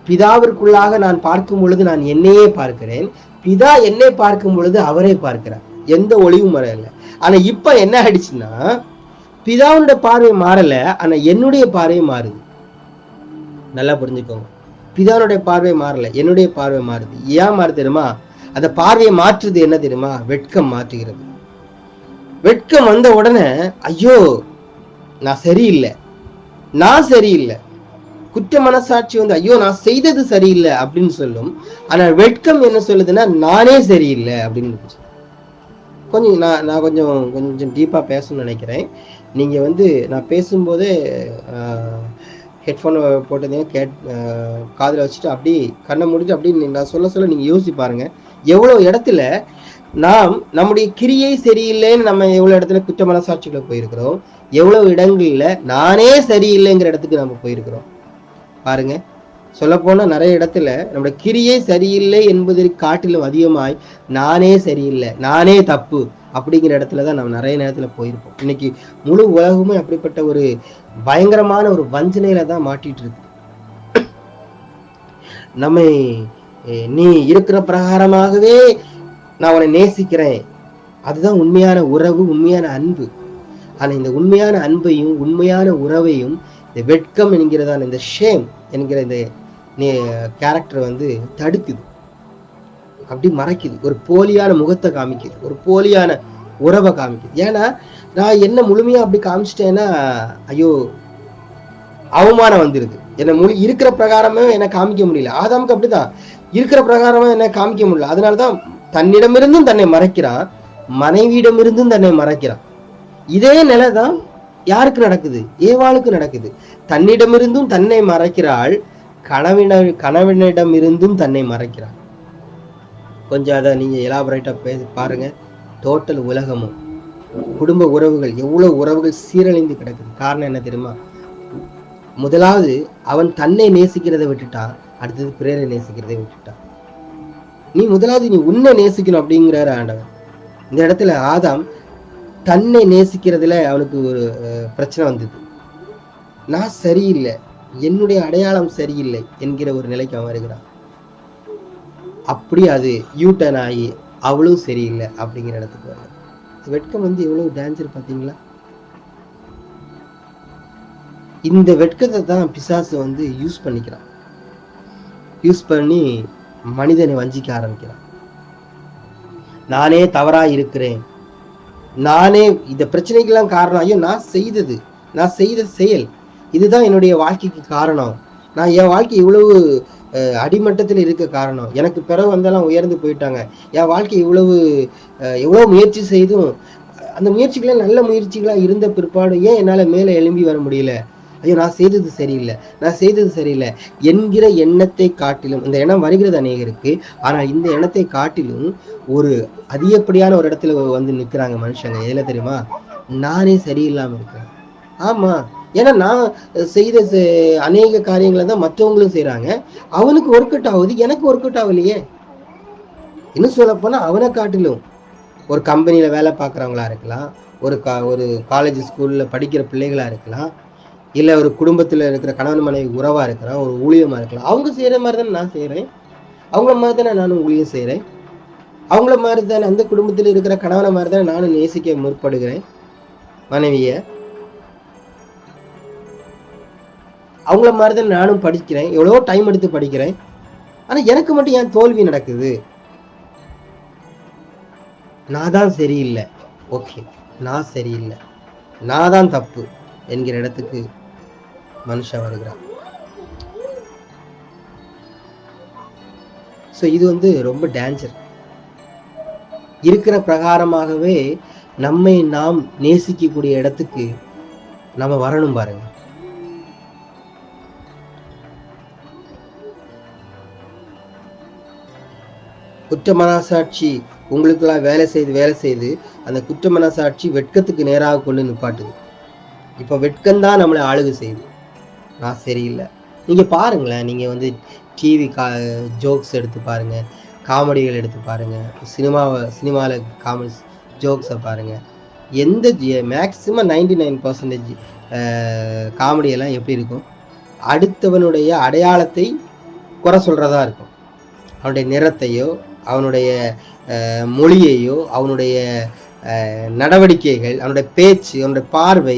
பிதாவிற்குள்ளாக நான் பார்க்கும் பொழுது நான் என்னையே பார்க்கிறேன். பிதா என்னை பார்க்கும் பொழுது அவரை பார்க்கிறார். எந்த ஒளிவும் வரல. ஆனா இப்ப என்ன ஆயிடுச்சுன்னா, பிதாவுடைய பார்வை மாறல, ஆனா என்னுடைய பார்வை மாறுது. நல்லா புரிஞ்சுக்கோங்க. பிதாவுடைய பார்வை மாறல, என்னுடைய பார்வை மாறுது. ஏன் மாறு தெரியுமா? அந்த பார்வையை மாற்றுது என்ன தெரியுமா? வெட்கம் மாற்றுகிறது. வெட்கம் வந்த உடனே ஐயோ நான் சரியில்லை, குற்ற மனசாட்சி வந்து ஐயோ நான் செய்தது சரியில்லை அப்படின்னு சொல்லும். ஆனா வெட்கம் என்ன சொல்லுதுன்னா நானே சரியில்லை அப்படின்னு. கொஞ்சம் நான் கொஞ்சம் டீப்பா பேசணும்னு நினைக்கிறேன். நீங்க வந்து நான் பேசும்போதே ஹெட்ஃபோன் போட்டதே காதில் வச்சுட்டு அப்படி கண்ணை முடிச்சு அப்படி நான் சொல்ல நீங்க யோசிச்சு பாருங்க. எவ்வளவு இடத்துல நாம் நம்முடைய கிரியை சரியில்லைன்னு நம்ம எவ்வளவு இடத்துல குற்ற மனசாட்சிகளை போயிருக்கிறோம். எவ்வளவு இடங்கள்ல நானே சரியில்லைங்கிற இடத்துக்கு நம்ம போயிருக்கிறோம் பாருங்க. சொல்ல போனா நிறைய இடத்துல நம்முடைய கிரியை சரியில்லை என்பதை காட்டிலும் அதிகமாய் நானே சரியில்லை, நானே தப்பு அப்படிங்கிற இடத்துலதான் நம்ம நிறைய நேரத்துல போயிருப்போம். இன்னைக்கு முழு உலகமே அப்படிப்பட்ட ஒரு பயங்கரமான ஒரு வஞ்சனையில தான் மாட்டிட்டு இருக்கு. நம்ம நீ இருக்கிற பிரகாரமாகவே நான் உன்னை நேசிக்கிறேன், அதுதான் உண்மையான உறவு, உண்மையான அன்பு. ஆனா இந்த உண்மையான அன்பையும் உண்மையான உறவையும் இந்த வெட்கம் என்கிறதான இந்த ஷேம் என்கிற இந்த கேரக்டர் வந்து தடுக்குது, அப்படி மறைக்குது. ஒரு போலியான முகத்தை காமிக்குது, ஒரு போலியான உறவை காமிக்குது. ஏன்னா நான் என்ன முழுமையா அப்படி காமிச்சிட்டேன்னா ஐயோ அவமானம் வந்துருது. என்ன இருக்கிற பிரகாரமே என்ன காமிக்க முடியல. ஆதாமுக்கு அப்படிதான், இருக்கிற பிரகாரமே என்ன காமிக்க முடியல. அதனாலதான் தன்னிடமிருந்தும் தன்னை மறைக்கிறான், மனைவியிடமிருந்தும் தன்னை மறைக்கிறான். இதே நிலைதான் யாருக்கு நடக்குது? ஏவாளுக்கு நடக்குது. தன்னிடமிருந்தும் தன்னை மறைக்கிறாள், கணவனிடமிருந்தும் தன்னை மறைக்கிறாள். கொஞ்சம் அதை நீங்க எலாபரேட்டா பாருங்க. டோட்டல் உலகமும் குடும்ப உறவுகள், எவ்வளவு உறவுகள் சீரழிந்து கிடக்குது. காரணம் என்ன தெரியுமா? முதலாவது அவன் தன்னை நேசிக்கிறதை விட்டுட்டான், அடுத்தது பிறரை நேசிக்கிறதை விட்டுட்டான். நீ முதலாவது நீ உன்னை நேசிக்கணும் அப்படிங்கிறாரு ஆண்டவன். இந்த இடத்துல ஆதாம் தன்னை நேசிக்கிறதுல அவனுக்கு ஒரு பிரச்சனை வந்தது. நான் சரியில்லை, என்னுடைய அடையாளம் சரியில்லை என்கிற ஒரு நிலைக்கு அவன் வருகிறான். அப்படி அது யூட்டர்ன் ஆகி அவளும் சரியில்லை அப்படிங்கிற இடத்துக்கு வர. வெட்கம் வந்து எவ்வளவு டேஞ்சர் பாத்தீங்களா? இந்த வெட்கத்தை தான் பிசாசு வந்து யூஸ் பண்ணிக்கிறான். யூஸ் பண்ணி மனிதனை வஞ்சிக்க ஆரம்பிக்கிறான். நானே தவறா இருக்கிறேன், நானே இந்த பிரச்சனைக்கெல்லாம் காரணம் ஐயோ நான் செய்த செயல் இதுதான் என்னுடைய வாழ்க்கைக்கு காரணம், நான் என் வாழ்க்கை இவ்வளவு அடிமட்டத்தில் இருக்க காரணம், எனக்கு பிறகு வந்தெல்லாம் உயர்ந்து போயிட்டாங்க, என் வாழ்க்கை எவ்வளவு முயற்சி செய்தும் அந்த முயற்சிகள்லாம் நல்ல முயற்சிகளா இருந்த பிற்பாடு ஏன் என்னால மேல எழும்பி வர முடியல, ஐயோ நான் செய்தது சரியில்லை என்கிற எண்ணத்தை காட்டிலும், இந்த எண்ணம் வருகிறது அநேகருக்கு, ஆனா இந்த எண்ணத்தை காட்டிலும் ஒரு அதிகப்படியான ஒரு இடத்துல வந்து நிக்கிறாங்க மனுஷங்க. எதுல தெரியுமா? நானே சரியில்லாம இருக்கிறேன். ஆமா, ஏன்னா நான் செய்த அநேக காரியங்களை தான் மற்றவங்களும் செய்யறாங்க, அவனுக்கு ஒர்க் அவுட் ஆகுது, எனக்கு ஒர்க் அவுட் ஆகலையே. இன்னும் சொல்ல போனா அவனை காட்டிலும் ஒரு கம்பெனியில வேலை பார்க்குறவங்களா இருக்கலாம், ஒரு காலேஜ் ஸ்கூல்ல படிக்கிற பிள்ளைகளா இருக்கலாம், இல்ல ஒரு குடும்பத்துல இருக்கிற கணவன் மனைவி உறவா இருக்கலாம், ஒரு ஊழியமா இருக்கலாம். அவங்க செய்யற மாதிரி தானே நான் செய்யறேன், அவங்கள மாதிரி தானே நானும் ஊழியம் செய்யறேன், அவங்கள மாதிரி தானே அந்த குடும்பத்தில் இருக்கிற கணவனை மாதிரி தானே நானும் நேசிக்க முற்படுகிறேன் மனைவிய, அவங்கள மாதிரி தான் நானும் படிக்கிறேன், எவ்வளவோ டைம் எடுத்து படிக்கிறேன். ஆனா எனக்கு மட்டும் ஏன் தோல்வி நடக்குது? நான் தான் சரியில்லை, ஓகே நான் சரியில்லை, நான் தான் தப்பு என்கிற இடத்துக்கு மனுஷன் வருகிறான். ஸோ இது வந்து ரொம்ப டேஞ்சர். இருக்கிற பிரகாரமாகவே நம்மை நாம் நேசிக்கக்கூடிய இடத்துக்கு நம்ம வரணும் பாருங்க. குற்ற மனசாட்சி உங்களுக்கெல்லாம் வேலை செய்து அந்த குற்ற மனசாட்சி வெட்கத்துக்கு நேராக கொண்டு நிப்பாட்டுது. இப்போ வெட்கம்தான் நம்மளை ஆளுகை செய்யுது. நான் சரியில்லை. நீங்கள் பாருங்களேன், நீங்கள் வந்து டிவி ஜோக்ஸ் எடுத்து பாருங்கள், காமெடிகள் எடுத்து பாருங்கள், சினிமாவில் காமெடி ஜோக்ஸை பாருங்கள். எந்த மேக்ஸிமம் 99% காமெடியெல்லாம் எப்படி இருக்கும்? அடுத்தவனுடைய அடையாளத்தை குறை சொல்கிறதா இருக்கும். அவனுடைய நிறத்தையோ, அவனுடைய மொழியையோ, அவனுடைய நடவடிக்கைகள், அவனுடைய பேச்சு, அவனுடைய பார்வை,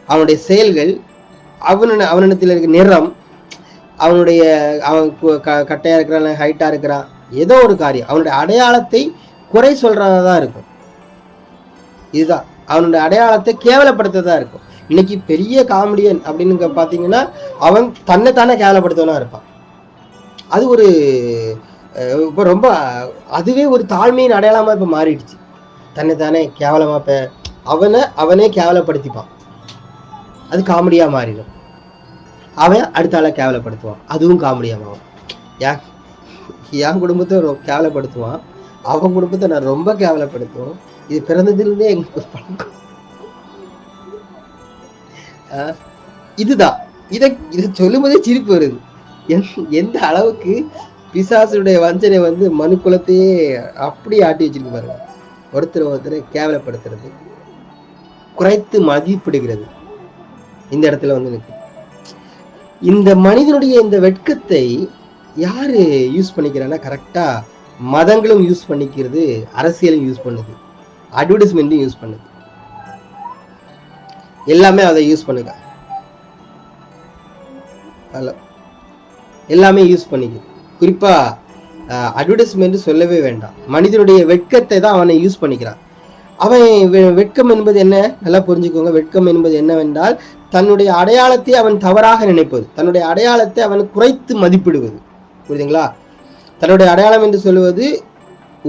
அவனுடைய செயல்கள், அவனிடத்தில் இருக்க நிறம், அவனுடைய அவன் கட்டையாக இருக்கிறான், ஹைட்டாக இருக்கிறான், ஏதோ ஒரு காரியம், அவனுடைய அடையாளத்தை குறை சொல்கிறதா தான் இருக்கும். இதுதான் அவனுடைய அடையாளத்தை கேவலப்படுத்துறதா இருக்கும். இன்னைக்கு பெரிய காமெடியன் அப்படின்னு பார்த்தீங்கன்னா அவன் தன்னைத்தானே கேவலப்படுத்தவனா இருப்பான். அது ஒரு இப்போ ரொம்ப அதுவே ஒரு தாழ்மையின் அடையாளமாக இப்போ மாறிடுச்சு. தன்னைத்தானே கேவலமாக இப்போ அவனே கேவலப்படுத்திப்பான். அது காமெடியாக மாறிடும். அவன் அடுத்த ஆளை கேவலப்படுத்துவான், அதுவும் காமெடியாக மாறும். என் குடும்பத்தை கேவலப்படுத்துவான், அவன் குடும்பத்தை நான் ரொம்ப கேவலப்படுத்துவோம். இது பிறந்ததுலேருந்தே எங்களுக்கு பழக்கம். இதுதான் இதை சொல்லும்போதே சிரிப்பு வருது. எந்த அளவுக்கு பிசாசுடைய வஞ்சனை வந்து மனு குலத்தையே அப்படி ஆட்டி வச்சிருக்கு பாருங்க. ஒருத்தரை கேவலப்படுத்துறது, குறைத்து மதிப்பிடுகிறது. இந்த இடத்துல வந்து எனக்கு இந்த மனிதனுடைய இந்த வெட்கத்தை யாரு யூஸ் பண்ணிக்கிறான்னா கரெக்டா மதங்களும் யூஸ் பண்ணிக்கிறது, அரசியலும் யூஸ் பண்ணுது, அட்வர்டைஸ்மெண்ட்டும் யூஸ் பண்ணுது, எல்லாமே அதை யூஸ் பண்ணுங்க. எல்லாமே யூஸ் பண்ணிக்குது. குறிப்பா அட்வர்டைஸ்மெண்ட் சொல்லவே வேண்டாம். மனிதனுடைய வெட்கத்தை தான் அவனை யூஸ் பண்ணிக்கிறான். அவன் வெட்கம் என்பது என்ன, நல்லா புரிஞ்சுக்கோங்க. வெட்கம் என்பது என்னவென்றால் தன்னுடைய அடையாளத்தை அவன் தவறாக நினைப்பது, தன்னுடைய அடையாளத்தை அவன் குறைத்து மதிப்பிடுவது. புரியுதுங்களா? தன்னுடைய அடையாளம் என்று சொல்லுவது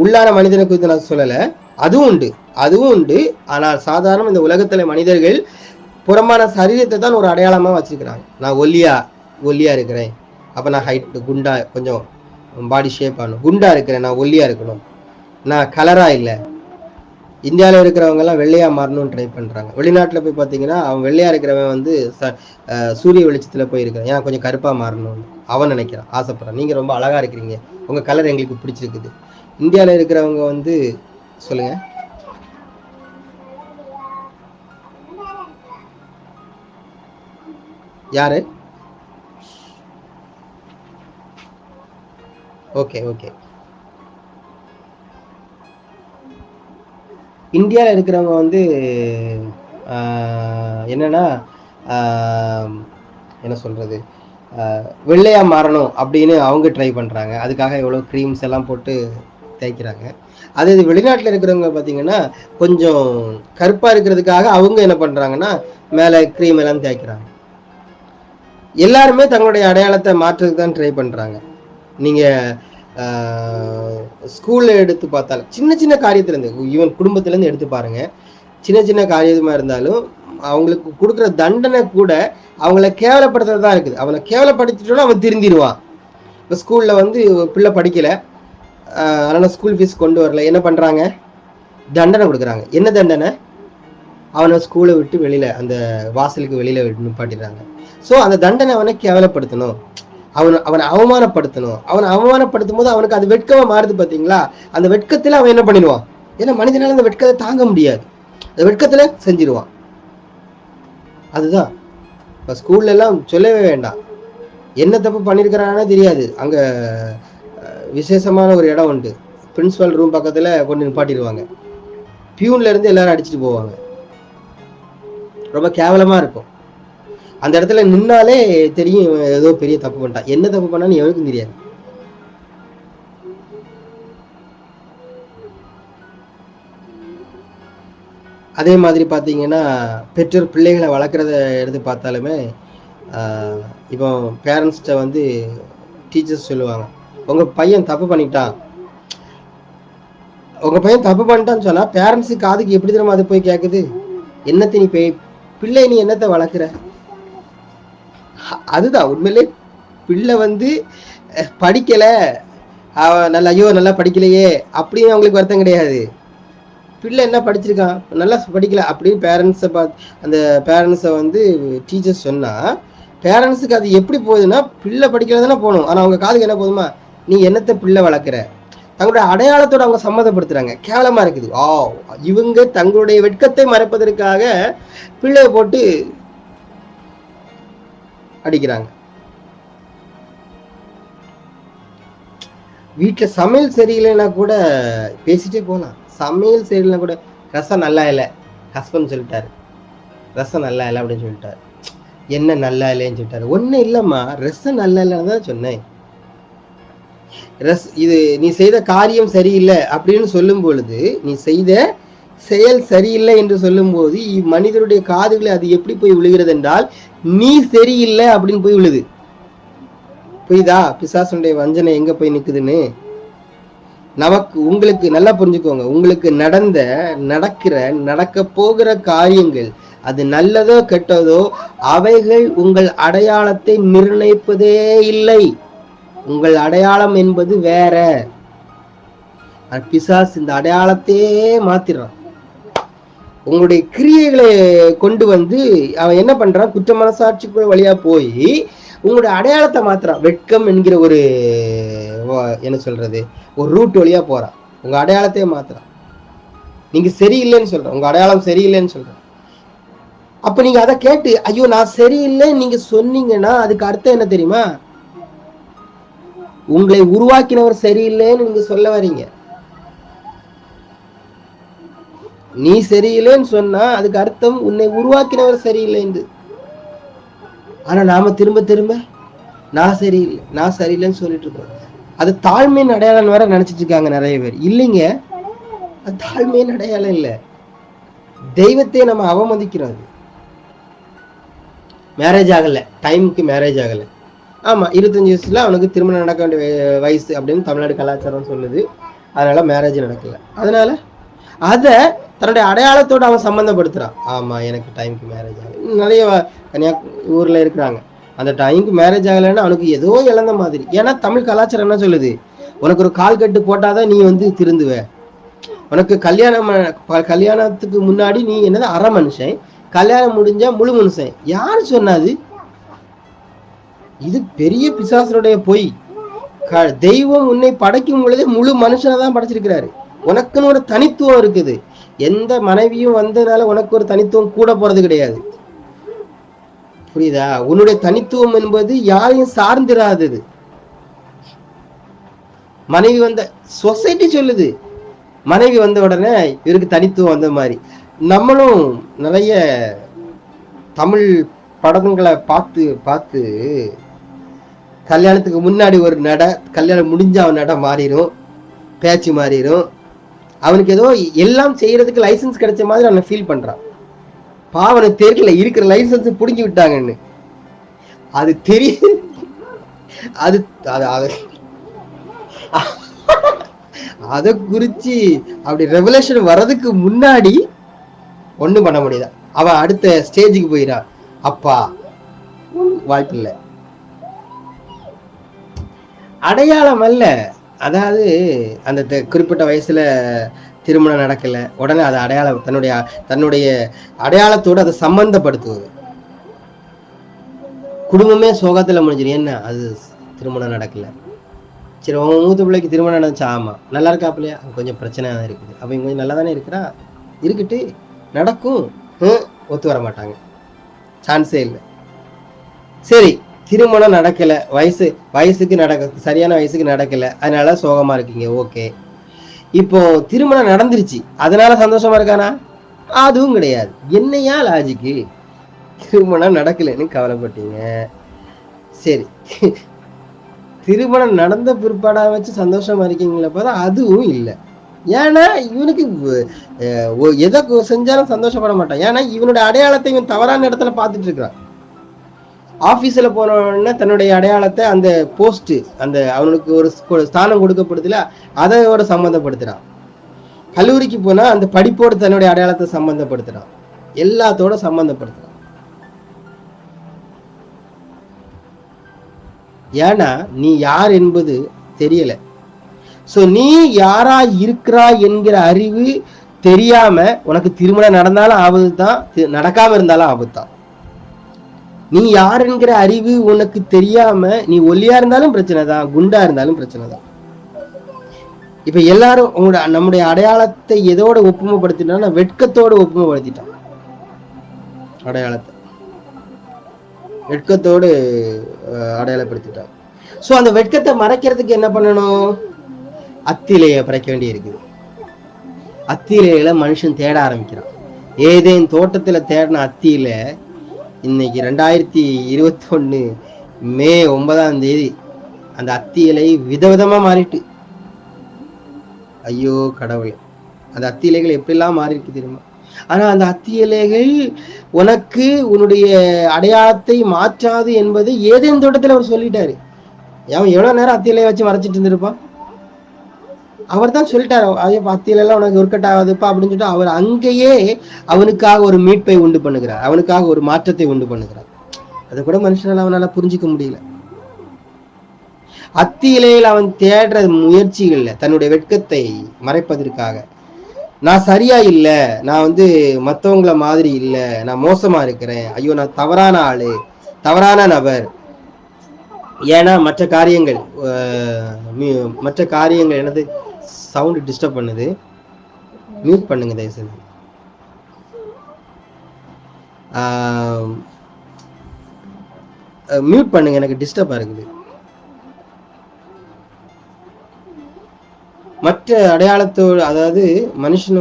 உள்ளான மனிதனை குறித்து நான் சொல்லலை, அதுவும் உண்டு. ஆனால் சாதாரண இந்த உலகத்துல மனிதர்கள் புறமான சரீரத்தை தான் ஒரு அடையாளமா வச்சிருக்கிறாங்க. நான் ஒல்லியா இருக்கிறேன், அப்ப நான் ஹைட் குண்டா, கொஞ்சம் பாடி ஷேப் ஆகணும், குண்டா இருக்கிறேன், நான் ஒல்லியா இருக்கணும், நான் கலரா இல்லை. இந்தியாவில் இருக்கிறவங்க எல்லாம் வெள்ளையா மாறணும்னு ட்ரை பண்றாங்க. வெளிநாட்டுல போய் பார்த்தீங்கன்னா அவன் வெள்ளையா இருக்கிறவன் வந்து சூரிய வெளிச்சத்துல போய் இருக்கிறான், ஏன் கொஞ்சம் கருப்பா மாறணும்னு அவன் நினைக்கிறான், ஆசைப்படுறான். நீங்க ரொம்ப அழகா இருக்கிறீங்க, உங்க கலர் எங்களுக்கு பிடிச்சிருக்குது. இந்தியாவில் இருக்கிறவங்க வந்து சொல்லுங்க, யாரு? ஓகே இந்தியாவில் இருக்கிறவங்க வந்து என்னன்னா என்ன சொல்றது, வெள்ளையா மாறணும் அப்படின்னு அவங்க ட்ரை பண்றாங்க. அதுக்காக எவ்வளோ க்ரீம்ஸ் எல்லாம் போட்டு தேய்க்கிறாங்க. அதே வெளிநாட்டில் இருக்கிறவங்க பார்த்தீங்கன்னா கொஞ்சம் கருப்பா இருக்கிறதுக்காக அவங்க என்ன பண்றாங்கன்னா மேலே க்ரீம் எல்லாம் தேய்க்கிறாங்க. எல்லாருமே தங்களுடைய அடையாளத்தை மாற்றுறதுக்கு தான் ட்ரை பண்றாங்க. நீங்க ஸ்கூல்ல எடுத்து பார்த்தாலும் சின்ன காரியத்திலேருந்து, ஈவன் குடும்பத்திலேருந்து எடுத்து பாருங்க, சின்ன காரியமா இருந்தாலும் அவங்களுக்கு கொடுக்குற தண்டனை கூட அவங்கள கேவலப்படுத்துறதா இருக்குது. அவனை கேவலப்படுத்திட்டோன்னா அவன் திருந்திடுவான். இப்போ ஸ்கூல்ல வந்து பிள்ளை படிக்கல, அதனால ஸ்கூல் ஃபீஸ் கொண்டு வரல, என்ன பண்றாங்க, தண்டனை கொடுக்குறாங்க. என்ன தண்டனை? அவனை ஸ்கூலை விட்டு வெளியில, அந்த வாசலுக்கு வெளியில நிப்பாட்டிடுறாங்க. ஸோ அந்த தண்டனை அவனை கேவலப்படுத்தணும், அவனை அவமானப்படுத்தணும். அவனை அவமானப்படுத்தும் போது அவனுக்கு அது வெட்கமா மாறுது. பார்த்தீங்களா? அந்த வெட்கத்துல அவன் என்ன பண்ணிடுவான், ஏன்னா மனிதனால அந்த வெட்கத்தை தாங்க முடியாது, அந்த வெட்கத்துல செஞ்சிருவான். அதுதான் இப்போ ஸ்கூல்ல எல்லாம் சொல்லவே வேண்டாம், என்ன தப்பு பண்ணியிருக்கிறானே தெரியாது. அங்க விசேஷமான ஒரு இடம் உண்டு, பிரின்சிபல் ரூம் பக்கத்துல கொண்டு நிப்பாட்டிடுவாங்க, பியூன்ல இருந்து எல்லாரும் அடிச்சுட்டு போவாங்க. ரொம்ப கேவலமா இருக்கும். அந்த இடத்துல நின்னாலே தெரியும் ஏதோ பெரிய தப்பு பண்ணிட்டான். என்ன தப்பு பண்ணான்னு எவனுக்கும் தெரியாது. அதே மாதிரி பார்த்தீங்கன்னா பெற்றோர் பிள்ளைகளை வளர்க்குறத எடுத்து பார்த்தாலுமே இப்போ பேரண்ட்ஸ்கிட்ட வந்து டீச்சர்ஸ் சொல்லுவாங்க, உங்கள் பையன் தப்பு பண்ணிட்டான்னு சொன்னால் பேரண்ட்ஸுக்கு காதுக்கு எப்படி தெரியுமா அது போய் கேட்குது, என்னத்தை நீ பிள்ளை நீ என்னத்தை வளர்க்குற? அதுதான் உண்மையிலே பிள்ளை வந்து படிக்கலை நல்லா ஐயோ நல்லா படிக்கலையே அப்படின்னு அவங்களுக்கு வருத்தம் கிடையாது. பிள்ளை என்ன படிச்சிருக்கான், நல்லா படிக்கல அப்படின்னு பேரண்ட்ஸை அந்த பேரண்ட்ஸை வந்து டீச்சர்ஸ் சொன்னால் பேரண்ட்ஸுக்கு அது எப்படி போகுதுன்னா, பிள்ளை படிக்கிறதுனா போகணும், ஆனால் அவங்க காதுக்கு என்ன போதுமா, நீ என்னத்தை பிள்ளை வளர்க்குற, தங்களுடைய அடையாளத்தோடு அவங்க சம்மதப்படுத்துகிறாங்க. கேவலமாக இருக்குது. இவங்க தங்களுடைய வெட்கத்தை மறைப்பதற்காக பிள்ளையை போட்டு அடிக்கிறாங்க. வீட்டில் சமையல் சரியில்லைன்னா கூட பேசிட்டே போகலாம். சமையல் சரியில்லைன்னா கூட ரசம் நல்லா இல்லை, ஹஸ்பண்ட் சொல்லிட்டாரு, ரசம் நல்லா இல்லை அப்படின்னு சொல்லிட்டாரு. என்ன நல்லா இல்லைன்னு சொல்லிட்டாரு. ஒன்றும் இல்லைம்மா, ரசம் நல்லா இல்லைன்னு தான் சொன்னேன். இது நீ செய்த காரியம் சரியில்லை அப்படின்னு சொல்லும் பொழுது, நீ செய்த செயல் சரியில்லை என்று சொல்லும் போது மனிதருடைய காதுகளை அது எப்படி போய் விழுகிறது என்றால், நீ சரியில்லை அப்படின்னு போய் விழுது. புரியுதா பிசாசுடைய வஞ்சனை எங்க போய் நிக்குதுன்னு? நமக்கு உங்களுக்கு நல்லா புரிஞ்சுக்கோங்க. உங்களுக்கு நடக்க போகிற காரியங்கள், அது நல்லதோ கெட்டதோ, அவைகள் உங்கள் அடையாளத்தை நிர்ணயிப்பதே இல்லை. உங்கள் அடையாளம் என்பது வேற. பிசாசு இந்த அடையாளத்தையே மாத்திடுறான். உங்களுடைய கிரியைகளை கொண்டு வந்து அவன் என்ன பண்றான், குற்ற மனசாட்சிக்குள்ள வழியா போய் உங்களுடைய அடையாளத்தை மாத்துறான். வெட்கம் என்கிற ஒரு என்ன சொல்றது, ஒரு ரூட் வழியா போறான், உங்க அடையாளத்தையே மாத்துறான். நீங்க சரியில்லைன்னு சொல்ற, உங்க அடையாளம் சரியில்லைன்னு சொல்ற. அப்ப நீங்க அதை கேட்டு ஐயோ நான் சரியில்லைன்னு நீங்க சொன்னீங்கன்னா அதுக்கு அர்த்தம் என்ன தெரியுமா, உங்களை உருவாக்கினவர் சரியில்லைன்னு நீங்க சொல்ல வரீங்க. நீ சரியில்லைன்னு சொன்னா அதுக்கு அர்த்தம் உன்னை உருவாக்கினவர் சரியில்லைன்னு. ஆனா நாம திரும்ப திரும்ப நான் சரியில்லைன்னு சொல்லிட்டு இருக்கோம். அது தாழ்மையின் அடையாளம் வேற நினைச்சிட்டு இருக்காங்க நிறைய பேர். இல்லைங்க, அது தாழ்மையின் அடையாளம் இல்லை, தெய்வத்தை நம்ம அவமதிக்கிறோம். மேரேஜ் ஆகல, டைமுக்கு மேரேஜ் ஆகல. ஆமா, 25 வயசுல அவனுக்கு திருமணம் நடக்க வேண்டிய வயசு அப்படின்னு தமிழ்நாடு கலாச்சாரம் சொல்லுது. அதனால மேரேஜ் நடக்கல. அதனால அத தன்னுடைய அடையாளத்தோடு அவன் சம்பந்தப்படுத்துறான். ஆமா, எனக்கு டைமுக்கு மேரேஜ் ஆகல. நிறைய ஊர்ல இருக்கிறாங்க, அந்த டைமுக்கு மேரேஜ் ஆகலைன்னா அவனுக்கு ஏதோ இழந்த மாதிரி. ஏன்னா தமிழ் கலாச்சாரம் என்ன சொல்லுது, உனக்கு ஒரு கால் கட்டு போட்டாதான் நீ வந்து திருந்துவ. உனக்கு கல்யாணத்துக்கு முன்னாடி நீ என்னது அரை மனுஷன், கல்யாணம் முடிஞ்சா முழு மனுஷன். யாரு சொன்னாது? இது பெரிய பிசாசனுடைய பொய். தெய்வம் உன்னை படைக்கும் பொழுதே முழு மனுஷனை தான் படைச்சிருக்கிறாரு. உனக்குன்னு ஒரு தனித்துவம் இருக்குது. எந்த மனைவியும் வந்ததுனால உனக்கு ஒரு தனித்துவம் கூட போறது கிடையாது. புரியுதா? உன்னுடைய தனித்துவம் என்பது யாரையும் சார்ந்திராதது. மனைவி வந்த சொசைட்டி சொல்லுது, மனைவி வந்த உடனே இவருக்கு தனித்துவம் வந்த மாதிரி. நம்மளும் நிறைய தமிழ் படங்களை பார்த்து கல்யாணத்துக்கு முன்னாடி ஒரு நடை, கல்யாணம் முடிஞ்ச அவன் நடை மாறிடும், பேச்சு மாறிடும். அவனுக்கு ஏதோ எல்லாம் செய்யறதுக்கு லைசன்ஸ் கிடைச்ச மாதிரி அவனை ஃபீல் பண்றான். பாவனை தெரியல, இருக்கிற லைசன்ஸ் புடுங்கி விட்டாங்கன்னு. அது தெரியுது. அதை குறிச்சு அப்படி ரெவலேஷன் வர்றதுக்கு முன்னாடி ஒண்ணும் பண்ண முடியாது. அவன் அடுத்த ஸ்டேஜுக்கு போயிடான். அப்பா வாய்ப்பு இல்லை. அடையாளம் அல்ல. அதாவது அந்த குறிப்பிட்ட வயசுல திருமணம் நடக்கல உடனே அது அடையாளம், தன்னுடைய அடையாளத்தோடு அதை சம்பந்தப்படுத்துவது. குடும்பமே சோகத்துல முடிஞ்சிடும். என்ன அது திருமணம் நடக்கல, சரி உங்க மூத்த பிள்ளைக்கு திருமணம் நடந்துச்சா, ஆமா நல்லா இருக்காப்லையா, கொஞ்சம் பிரச்சனை தான் இருக்குது, அப்ப இங்க கொஞ்சம் நல்லா தானே இருக்கிறா, இருக்கட்டு நடக்கும், ஒத்து வர மாட்டாங்க, சான்ஸே இல்லை. சரி திருமணம் நடக்கல, வயசுக்கு சரியான வயசுக்கு நடக்கல, அதனால சோகமா இருக்கீங்க. ஓகே, இப்போ திருமணம் நடந்துருச்சு அதனால சந்தோஷமா இருக்கானா? அதுவும் கிடையாது. என்னையா லாஜிக்கு? திருமணம் நடக்கலன்னு கவலைப்பட்டீங்க. சரி, திருமணம் நடந்த பிற்பாடா வச்சு சந்தோஷமா இருக்கீங்களா பார்த்தா அதுவும் இல்லை. ஏன்னா இவனுக்கு எதை செஞ்சாலும் சந்தோஷப்பட மாட்டான். ஏன்னா இவனுடைய அடையாளத்தை இவன் தவறான இடத்துல பார்த்துட்டு இருக்கிறான். ஆபீஸ்ல போனோடனே தன்னுடைய அடையாளத்தை அந்த போஸ்ட், அந்த அவனுக்கு ஒரு ஸ்தானம் கொடுக்கப்படுதுல, அதோட சம்பந்தப்படுத்துறான். கல்லூரிக்கு போனா அந்த படிப்போடு தன்னுடைய அடையாளத்தை சம்பந்தப்படுத்துறான், எல்லாத்தோட சம்பந்தப்படுத்துறான். ஏன்னா நீ யார் என்பது தெரியல. சோ நீ யாரா இருக்கிறா என்கிற அறிவு தெரியாம உனக்கு திருமணம் நடந்தாலும் ஆபத்து தான், நடக்காம இருந்தாலும் ஆபத்து தான். நீ யார் என்கிற அறிவு உனக்கு தெரியாம நீ ஒல்லியா இருந்தாலும் பிரச்சனை தான், குண்டா இருந்தாலும் பிரச்சனை தான். இப்ப எல்லாரும் நம்முடைய அடையாளத்தை எதோட ஒப்புமைப்படுத்தினா, வெட்கத்தோட ஒப்புமைப்படுத்திட்டான். அடையாளத்தை வெட்கத்தோடு அடையாளப்படுத்திட்டான். சோ அந்த வெட்கத்தை மறைக்கிறதுக்கு என்ன பண்ணணும்? அத்திலைய பறைக்க வேண்டி இருக்குது. அத்தியிலையில மனுஷன் தேட ஆரம்பிக்கிறான். ஏதேன் தோட்டத்துல தேடின அத்தியில இன்னைக்கு 2021 மே 9ஆம் தேதி அந்த அத்தி இலை விதவிதமா மாறிட்டு. ஐயோ கடவுளே, அந்த அத்தி இலைகள் எப்படிலாம் மாறி இருக்கு தெரியுமா? ஆனா அந்த அத்தி இலைகள் உனக்கு உன்னுடைய அடையாளத்தை மாற்றாது என்பது ஏதேன் தோட்டத்துல அவர் சொல்லிட்டாரு. அவன் எவ்வளவு நேரம் அத்தி இலையை வச்சு மறைச்சிட்டு இருந்திருப்பான்? அவர் தான் சொல்லிட்டாரு, அதே அத்தியிலாம் உனக்கு ஒர்க்கட் ஆகாதுப்பா அப்படின்னு சொல்லிட்டு அவர் அங்கேயே அவனுக்காக ஒரு மீட்பை உண்டு பண்ணுகிறார், அவனுக்காக ஒரு மாற்றத்தை உண்டு பண்ணுகிறார். அதை கூட மனுஷனால அவனால புரிஞ்சிக்க முடியல. அத்தி இலையில் அவன் தேடுற முயற்சிகள்ல தன்னுடைய வெட்கத்தை மறைப்பதற்காக, நான் சரியா இல்ல, நான் மத்தவங்கள மாதிரி இல்ல, நான் மோசமா இருக்கிறேன், ஐயோ நான் தவறான ஆளு, தவறான நபர். ஏன்னா மற்ற காரியங்கள் என்னது சவுண்ட் டிஸ்டர்ப் பண்ணுது, மியூட் பண்ணுங்க தயவு செஞ்சு. மியூட் பண்ணுங்க, எனக்கு டிஸ்டர்பா இருக்குது. மற்ற அடையாளத்தோடு, அதாவது மனுஷன்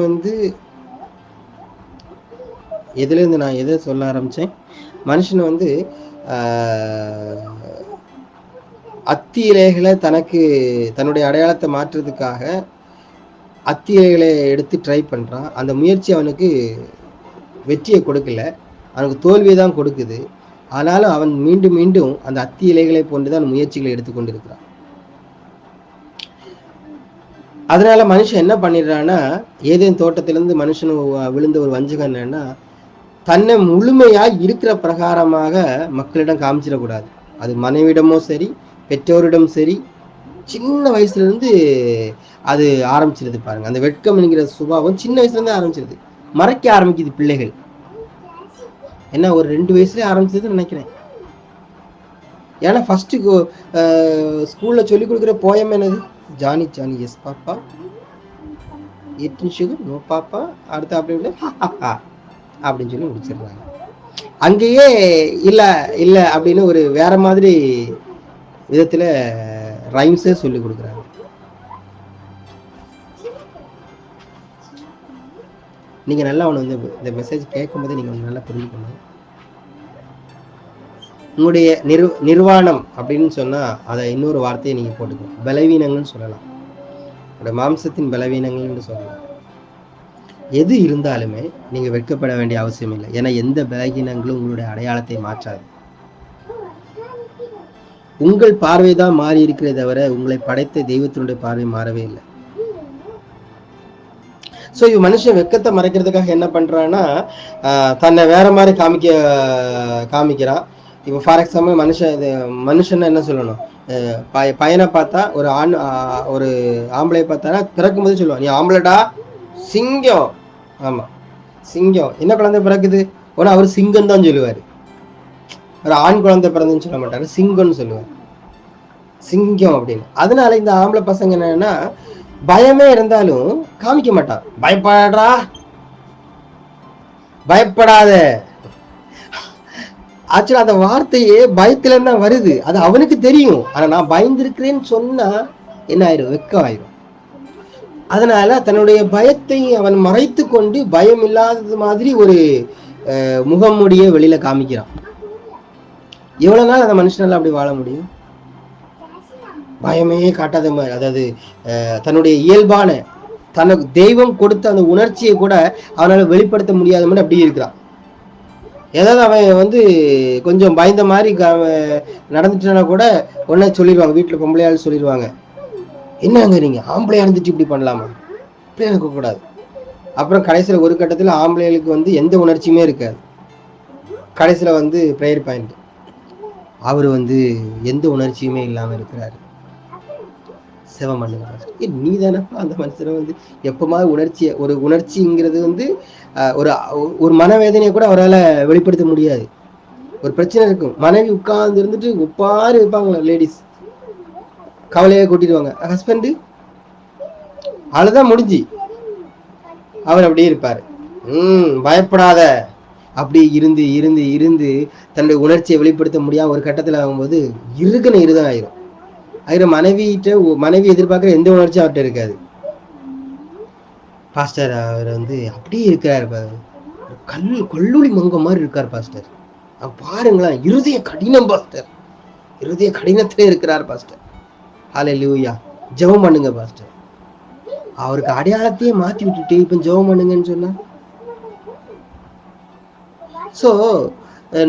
எதுல இருந்து நான் எதை சொல்ல ஆரம்பிச்சேன்? மனுஷன் அத்தி இலைகளை தன்னுடைய அடையாளத்தை மாற்றுறதுக்காக அத்தி இலைகளை எடுத்து ட்ரை பண்றான். அந்த முயற்சி அவனுக்கு வெற்றியை கொடுக்கல, அவனுக்கு தோல்வியை தான் கொடுக்குது. ஆனாலும் அவன் மீண்டும் மீண்டும் அந்த அத்தி இலைகளை போன்றுதான் முயற்சிகளை எடுத்துக்கொண்டிருக்கிறான். அதனால மனுஷன் என்ன பண்ணிடுறான்னா, ஏதேன் தோட்டத்திலிருந்து மனுஷன் விழுந்த ஒரு வஞ்சகம் என்னன்னா, தன்னை முழுமையா இருக்கிற பிரகாரமாக மக்களிடம் காமிச்சிடக்கூடாது. அது மனைவிடமும் சரி, பெற்றோரிடம் சரி, சின்ன வயசுல இருந்து அது ஆரம்பிச்சிருது பாருங்க. அந்த வெட்கம் என்கிற சுபாவம் சின்ன வயசுல இருந்து ஆரம்பிச்சிருது, மறைக்க ஆரம்பிக்குது பிள்ளைகள். என்ன ஒரு 2 வயசுல ஆரம்பிச்சதுன்னு நினைக்கிறேன். ஏன்னா ஃபர்ஸ்ட் ஸ்கூல்ல சொல்லி கொடுக்குற போயம் என்னது? Johnny Johnny yes papa, sugar no papa, அடுத்து அப்படி அப்படின்னு சொல்லி முடிச்சிடுறாங்க. அங்கேயே இல்ல இல்ல அப்படின்னு ஒரு வேற மாதிரி விதத்துல ரைம்ஸே சொல்லி கொடுக்குறாங்க. நீங்க நல்லா ஒண்ணு இந்த மெசேஜ் கேட்கும்போது நீங்க நல்லா புரிஞ்சுக்கணும். உங்களுடைய நிர்வாணம் அப்படின்னு சொன்னா அதை இன்னொரு வார்த்தையை நீங்க போட்டுக்கணும், பலவீனங்கள்னு சொல்லலாம். உங்களுடைய மாம்சத்தின் பலவீனங்கள்னு சொல்லலாம். எது இருந்தாலுமே நீங்க வெட்கப்பட வேண்டிய அவசியம் இல்லை. ஏன்னா எந்த பலவீனங்களும் உங்களுடைய அடையாளத்தை மாற்றாது. உங்கள் பார்வைதான் மாறி இருக்கிறத தவிர உங்களை படைத்த தெய்வத்தினுடைய பார்வை மாறவே இல்லை. ஸோ இவ மனுஷன் வெட்கத்தை மறைக்கிறதுக்காக என்ன பண்றான்னா, தன்னை வேற மாதிரி காமிக்கிறான். இப்போ ஃபார் எக்ஸாம்பிள் மனுஷன் என்ன சொல்லணும், பையனை பார்த்தா ஒரு ஆம்பளை பார்த்தானா பிறக்கும் போது சொல்லுவான், நீ ஆம்பளைடா சிங்கம். ஆமா சிங்கம். என்ன குழந்தை பிறக்குது? உடனே அவர் சிங்கம் தான் சொல்லுவாரு. ஒரு ஆண் குழந்தை பிறந்துன்னு சொல்ல மாட்டாரு, சிங்கம்னு சொல்லுவார், சிங்கம் அப்படின்னு. அதனால இந்த ஆம்பளை பசங்க என்னன்னா, பயமே இருந்தாலும் காமிக்க மாட்டான். பயப்படா, பயப்படாத. ஆக்சுவலா அந்த வார்த்தையே பயத்துல தான் வருது, அது அவனுக்கு தெரியும். ஆனா நான் பயந்திருக்கிறேன்னு சொன்னா என்ன ஆயிரும்? வெக்கம் ஆயிரும். அதனால தன்னுடைய பயத்தை அவன் மறைத்து கொண்டு பயம் இல்லாதது மாதிரி ஒரு முகமுடிய வெளியில காமிக்கிறான். எவ்வளவு நாள் அந்த மனுஷனால அப்படி வாழ முடியும்? பயமே காட்டாத மாதிரி, அதாவது தன்னுடைய இயல்பான தனக்கு தெய்வம் கொடுத்த அந்த உணர்ச்சியை கூட அவனால வெளிப்படுத்த முடியாத மாதிரி அப்படியே இருக்கிறான். ஏதாவது அவன் கொஞ்சம் பயந்த மாதிரி நடந்துட்டானா கூட உடனே சொல்லிடுவாங்க, வீட்டுல பொம்பளையால் சொல்லிடுவாங்க, என்னங்க நீங்க ஆம்பளையா இருந்துட்டு இப்படி பண்ணலாமா, இப்படி இருக்கக்கூடாது. அப்புறம் கடைசியில ஒரு கட்டத்துல ஆம்பளைகளுக்கு எந்த உணர்ச்சியுமே இருக்காது. கடைசியில பிரேயர் பாயிண்ட், அவர் எந்த உணர்ச்சியுமே இல்லாம இருக்கிறாரு. செவம் பண்ணுங்க பாஸ்டர். நீ தானப்பா அந்த மனுஷனை வந்து எப்பமா ஒரு உணர்ச்சிங்கிறது வந்து ஒரு மனவேதனையை கூட அவரால் வெளிப்படுத்த முடியாது. ஒரு பிரச்சனை இருக்கும், மனைவி உட்கார்ந்து இருந்துட்டு ஒப்பாரு வைப்பாங்களா லேடிஸ், கவலையாக கூட்டிடுவாங்க. ஹஸ்பண்டு அவ்வளவுதான் முடிஞ்சு, அவர் அப்படியே இருப்பாரு. பயப்படாத அப்படி இருந்து இருந்து இருந்து தன்னுடைய உணர்ச்சியை வெளிப்படுத்த முடியாம ஒரு கட்டத்தில் ஆகும்போது இருக்குன்னு இருதான் ஆயிரும். மனைவி எதிர்பார்க்குற எந்த உணர்ச்சியும் அவர்கிட்ட இருக்காது. பாஸ்டர் அவர் வந்து அப்படியே இருக்காரு, கல்லூரி மங்க மாதிரி இருக்கார் பாஸ்டர். பாருங்களேன், இருதய கடினம் பாஸ்டர், இருதய கடினத்திலே இருக்கிறார் பாஸ்டர். ஹல்லேலூயா. ஜெபம் பண்ணுங்க பாஸ்டர். அவருக்கு அடையாளத்தையே மாத்தி விட்டுட்டு இப்ப ஜெபம் பண்ணுங்கன்னு சொன்னா, ஸோ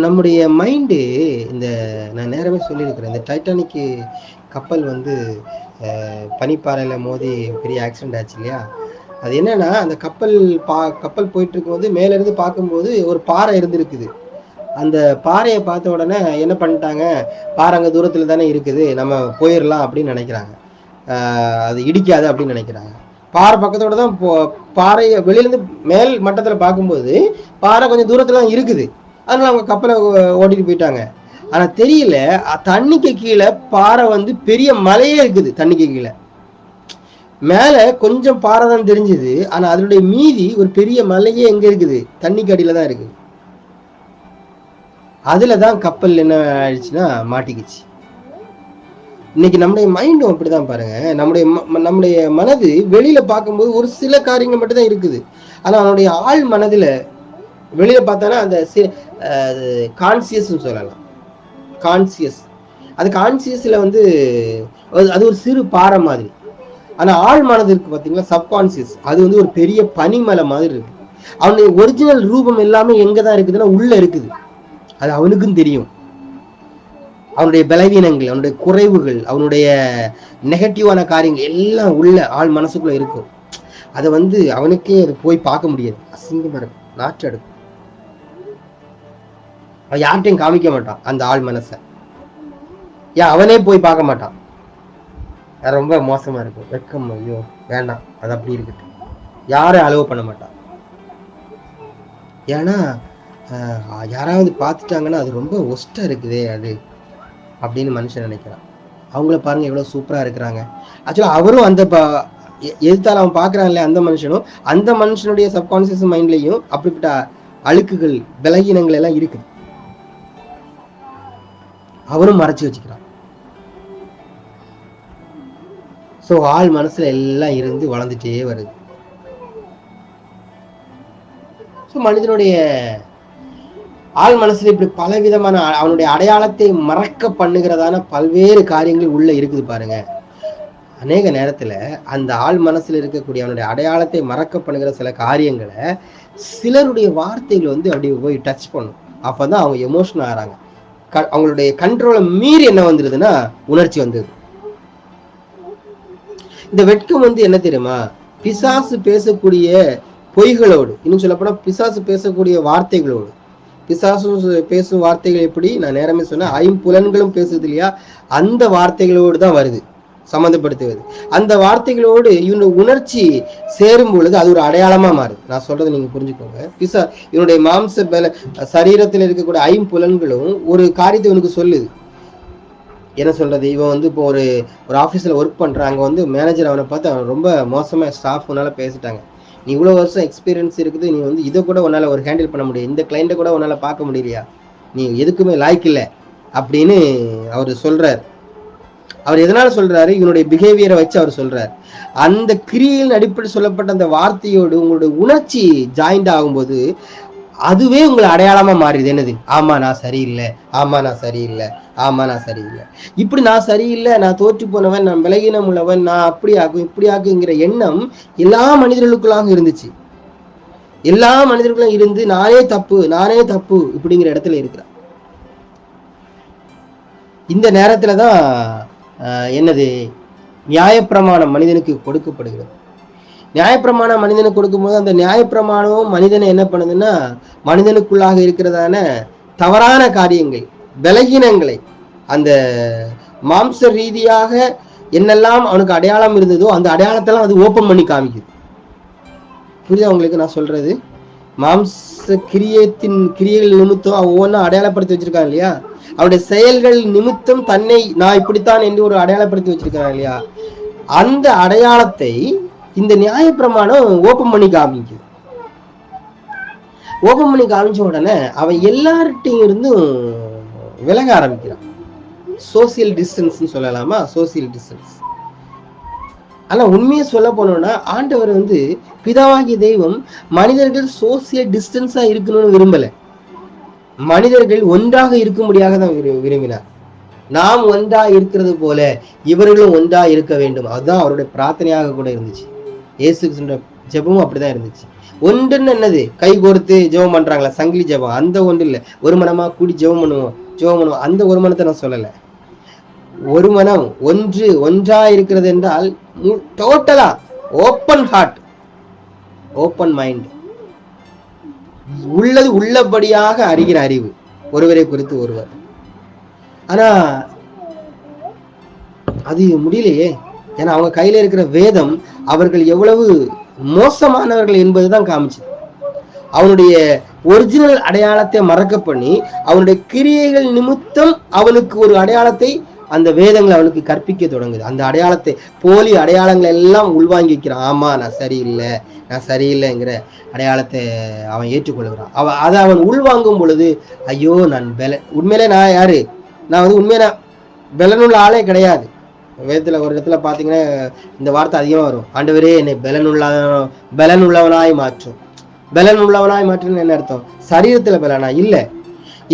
நம்முடைய மைண்டு இந்த நான் நேரமே சொல்லியிருக்கிறேன், இந்த டைட்டானிக் கப்பல் வந்து பனிப்பாறையில் மோதி பெரிய ஆக்சிடென்ட் ஆச்சு இல்லையா? அது என்னன்னா, அந்த கப்பல் போயிட்டு இருக்கும்போது மேலேருந்து பார்க்கும்போது ஒரு பாறை இருந்திருக்குது. அந்த பாறையை பார்த்த உடனே என்ன பண்ணிட்டாங்க, பாறை அங்கே தூரத்தில் தானே இருக்குது, நம்ம போயிடலாம் அப்படின்னு நினைக்கிறாங்க. அது இடிக்காது அப்படின்னு நினைக்கிறாங்க. பாறை பக்கத்தோட தான் பாறையை வெளியிலேருந்து மேல் மட்டத்தில் பார்க்கும்போது பாறை கொஞ்சம் தூரத்தில் தான் இருக்குது. அதனால அவங்க கப்பலை ஓட்டிட்டு போயிட்டாங்க. ஆனால் தெரியல, தண்ணிக்கு கீழே பாறை வந்து பெரிய மலையே இருக்குது. தண்ணிக்கு கீழே மேலே கொஞ்சம் பாறை தான் தெரிஞ்சுது, ஆனால் அதனுடைய மீதி ஒரு பெரிய மலையே எங்கே இருக்குது, தண்ணிக்கு அடியில் தான் இருக்குது. அதில் தான் கப்பல் என்ன ஆயிடுச்சுன்னா மாட்டிக்கிச்சு. இன்னைக்கு நம்முடைய மைண்டும் அப்படிதான் பாருங்க. நம்முடைய மனது வெளியில பார்க்கும்போது ஒரு சில காரியங்கள் மட்டும் தான் இருக்குது. ஆனா அவனுடைய ஆள் மனதுல வெளியில பார்த்தானா அந்த கான்சியஸ் சொல்லலாம். கான்சியஸ், அது கான்சியஸ்ல வந்து அது ஒரு சிறு பாறை மாதிரி. ஆனா ஆள் மனது இருக்கு பாத்தீங்களா, சப்கான்சியஸ், அது வந்து ஒரு பெரிய பனிமலை மாதிரி இருக்கு. அவனுடைய ஒரிஜினல் ரூபம் எல்லாமே எங்கதான் இருக்குதுன்னா உள்ள இருக்குது. அது அவனுக்கும் தெரியும். அவனுடைய பலவீனங்கள், அவனுடைய குறைவுகள், அவனுடைய நெகட்டிவான காரியங்கள் எல்லாம் உள்ள ஆள் மனசுக்குள்ள இருக்கும். அதை வந்து அவனுக்கே அதை போய் பார்க்க முடியாது. அசிங்கமா இருக்கும், நாற்று எடுக்கும். அவன் யார்கிட்டையும் காமிக்க மாட்டான் அந்த ஆள் மனசை. அவனே போய் பார்க்க மாட்டான். ரொம்ப மோசமா இருக்கும், வெக்கம், ஐயோ வேண்டாம் அது அப்படி இருக்கட்டும், யாரும் அலோவ் பண்ண மாட்டான். ஏன்னா யாராவது பார்த்துட்டாங்கன்னா அது ரொம்ப ஒஸ்டா இருக்குதே அது அப்படின்னு மனுஷன் நினைக்கிறான். அவங்கள பாருங்க எவ்வளவு சூப்பரா இருக்கிறாங்க. ஆக்சுவலா அவரும் அந்த எதிர்த்தால அவன் பாக்குறான்ல, அந்த மனுஷனும் அந்த மனுஷனுடைய சப்கான்சியஸ் மைண்ட்லயும் அப்படிப்பட்ட அழுக்குகள், பலகீனங்கள் எல்லாம் இருக்குது. அவரும் மறைச்சு வச்சுக்கிறான். சோ ஆள் மனசுல எல்லாம் இருந்து வளர்ந்துட்டே வருது. ஸோ மனிதனுடைய ஆள் மனசுல இப்படி பல விதமான அவனுடைய அடையாளத்தை மறக்க பண்ணுகிறதான பல்வேறு காரியங்கள் உள்ள இருக்குது பாருங்க. அநேக நேரத்துல அந்த ஆள் மனசுல இருக்கக்கூடிய அவனுடைய அடையாளத்தை மறக்க பண்ணுகிற சில காரியங்களை சிலருடைய வார்த்தைகள் வந்து அப்படியே போய் டச் பண்ணும். அப்பதான் அவங்க எமோஷனல் ஆகிறாங்க. அவங்களுடைய கண்ட்ரோலை மீறி என்ன வந்துருதுன்னா உணர்ச்சி வந்தது. இந்த வெட்கம் வந்து என்ன தெரியுமா, பிசாசு பேசக்கூடிய பொய்களோடு, இன்னும் சொல்லப்போனா பிசாசு பேசக்கூடிய வார்த்தைகளோடு, பிசாசு பேசும் வார்த்தைகள் எப்படி நான் நேரமே சொன்னேன், ஐம்புலன்களும் பேசுது இல்லையா, அந்த வார்த்தைகளோடு தான் வருது சம்மந்தப்படுத்துவது. அந்த வார்த்தைகளோடு இவனுடைய உணர்ச்சி சேரும் பொழுது அது ஒரு அடையாளமா மாறுது. நான் சொல்றதை நீங்க புரிஞ்சுக்கோங்க. இவனுடைய மாம்ச சரீரத்தில் இருக்கக்கூடிய ஐம்புலன்களும் ஒரு காரியத்தை இவனுக்கு சொல்லுது. என்ன சொல்றது, இவன் வந்து இப்போ ஒரு ஆஃபீஸில் ஒர்க் பண்ணுறான். அங்கே வந்து மேனேஜர் அவனை பார்த்து அவன் ரொம்ப மோசமாக ஸ்டாஃப் உன்னால பேசிட்டாங்க, நீ இவ்வளோ வருஷம் எக்ஸ்பீரியன்ஸ் இருக்குது, நீ வந்து இதை கூட உன்னால் ஒரு ஹேண்டில் பண்ண முடியும், இந்த கிளைண்ட்டை கூட உன்னால் பார்க்க முடியலையா, நீ எதுக்குமே லாய்க்கு இல்லை அப்படின்னு அவர் சொல்கிறார். அவர் எதனால் சொல்கிறாரு, இவனுடைய பிஹேவியரை வச்சு அவர் சொல்கிறார். அந்த கிரியின் அடிப்படை சொல்லப்பட்ட அந்த வார்த்தையோடு உங்களுடைய உணர்ச்சி ஜாயிண்ட் ஆகும்போது அதுவே உங்களை அடையாளமா மாறிடுது. என்னது, ஆமா நான் சரியில்லை, ஆமா நான் சரியில்லை, ஆமா நான் சரியில்லை, இப்படி நான் சரியில்லை, நான் தோற்று போனவன், நான் விலகினம் உள்ளவன், நான் அப்படி ஆகும் இப்படி ஆகுங்கிற எண்ணம் எல்லா மனிதர்களுக்குள்ளாக இருந்துச்சு. எல்லா மனிதர்களும் இருந்து நானே தப்பு இப்படிங்கிற இடத்துல இருக்கிறான். இந்த நேரத்துலதான் என்னது, நியாயப்பிரமாணம் மனிதனுக்கு கொடுக்கப்படுகிறது. நியாயப்பிரமாணம் மனிதனுக்கு கொடுக்கும்போது அந்த நியாயப்பிரமாணமும் மனிதனை என்ன பண்ணுதுன்னா, மனிதனுக்குள்ளாக இருக்கிறதான தவறான காரியங்கள், பலகீனங்களை, அந்த மாம்ச ரீதியாக என்னெல்லாம் அவனுக்கு அடையாளம் இருந்ததோ அந்த அடையாளத்தெல்லாம் அது ஓப்பன் பண்ணி காமிக்குது. புரியுதா உங்களுக்கு நான் சொல்றது? மாம்ச கிரியைகள் நிமித்தம் அவன் ஒவ்வொன்றும் அடையாளப்படுத்தி வச்சிருக்கான் இல்லையா, அவருடைய செயல்கள் நிமித்தம் தன்னை நான் இப்படித்தான் என்று ஒரு அடையாளப்படுத்தி வச்சிருக்கான் இல்லையா, அந்த அடையாளத்தை இந்த நியாயப்பிரமாணம் ஓப்பன் பண்ணி காமிக்குது. ஓப்பன் பண்ணி காமிச்ச உடனே அவன் எல்லார்ட்டையும் இருந்தும் விலக ஆரம்பிக்கிறான். சோசியல் டிஸ்டன்ஸ் சொல்லலாமா, சோசியல் டிஸ்டன்ஸ். ஆனா உண்மையை சொல்ல போனோம்னா ஆண்டவர் பிதாவாகிய தெய்வம் மனிதர்கள் சோசியல் டிஸ்டன்ஸா இருக்கணும்னு விரும்பல. மனிதர்கள் ஒன்றாக இருக்கும்படியாக தான் விரும்பினார். நாம் ஒன்றா இருக்கிறது போல இவர்களும் ஒன்றா இருக்க வேண்டும். அதுதான் அவருடைய பிரார்த்தனையாக கூட இருந்துச்சு. இயேசு கிறிஸ்துவின் ஜெபமும் அப்படிதான் இருந்துச்சு. ஒன்றுன்னு என்னது, கை கோர்த்து ஜெபம் பண்றாங்களா, சங்கிலி ஜெபம், அந்த ஒன்று இல்லை. ஒரு மனமா கூடி ஜெபம் பண்ணுவோம், அந்த ஒரு மனத்தை நான் சொல்லலை. ஒரு மனம் ஒன்றா இருக்கிறது என்றால் டோட்டலா ஓப்பன் ஹார்ட், ஓப்பன் மைண்ட், உள்ளது உள்ளபடியாக அறிகிற அறிவு, ஒருவரை குறித்து ஒருவர். ஆனா அது முடியலையே. ஏன்னா அவங்க கையில இருக்கிற வேதம் அவர்கள் எவ்வளவு மோசமானவர்கள் என்பதுதான் காமிச்சு, அவனுடைய ஒரிஜினல் அடையாளத்தை மறக்க பண்ணி அவனுடைய கிரியைகள் நிமித்தம் அவனுக்கு ஒரு அடையாளத்தை அந்த வேதங்களை அவனுக்கு கற்பிக்க தொடங்குது. அந்த அடையாளத்தை, போலி அடையாளங்களை எல்லாம் உள்வாங்கிக்கிறான். ஆமா நான் சரியில்லைங்கிற அடையாளத்தை அவன் ஏற்றுக்கொள்கிறான். அதை அவன் உள்வாங்கும் பொழுது, ஐயோ நான் உண்மையிலே நான் யாரு, நான் உண்மையில பலனுள்ள ஆளே கிடையாது. வேதத்துல ஒரு இடத்துல பாத்தீங்கன்னா இந்த வார்த்தை அதிகமா வரும், ஆண்டவரே என்னை பலனுள்ளவனாய் மாற்றும். பலனுள்ளவனாய் மாற்றுன்னு என்ன அர்த்தம்? சரீரத்துல பலனா இல்ல,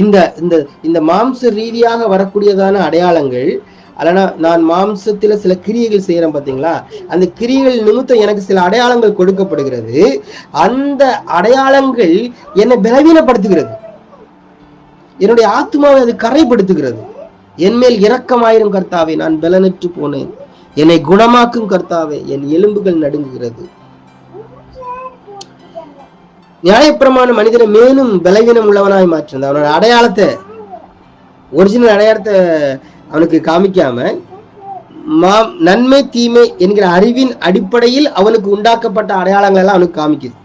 இந்த இந்த இந்த மாம்ச ரீதியாக வரக்கூடியதான அடையாளங்கள். அல்லனா நான் மாம்சத்துல சில கிரியைகள் செய்யறேன் பாத்தீங்களா, அந்த கிரியைகள் நிமித்தம் எனக்கு சில அடையாளங்கள் கொடுக்கப்படுகிறது. அந்த அடையாளங்கள் என்னை பலவீனப்படுத்துகிறது, என்னுடைய ஆத்மாவை அது கரைப்படுத்துகிறது. என்மேல் இரக்கமாயிரும் கர்த்தாவே, நான் பலனற்று போனேன், என்னை குணமாக்கும் கர்த்தாவே, என் எலும்புகள் நடுங்குகிறது. நியாயப்பிரமாண மனிதனை மேலும் பலவீனம் உள்ளவனாய் மாற்றிருந்த அவனோட அடையாளத்தை, ஒரிஜினல் அடையாளத்தை அவனுக்கு காமிக்காம நன்மை தீமை என்கிற அறிவின் அடிப்படையில் அவனுக்கு உண்டாக்கப்பட்ட அடையாளங்கள் எல்லாம் அவனுக்கு காமிக்குது.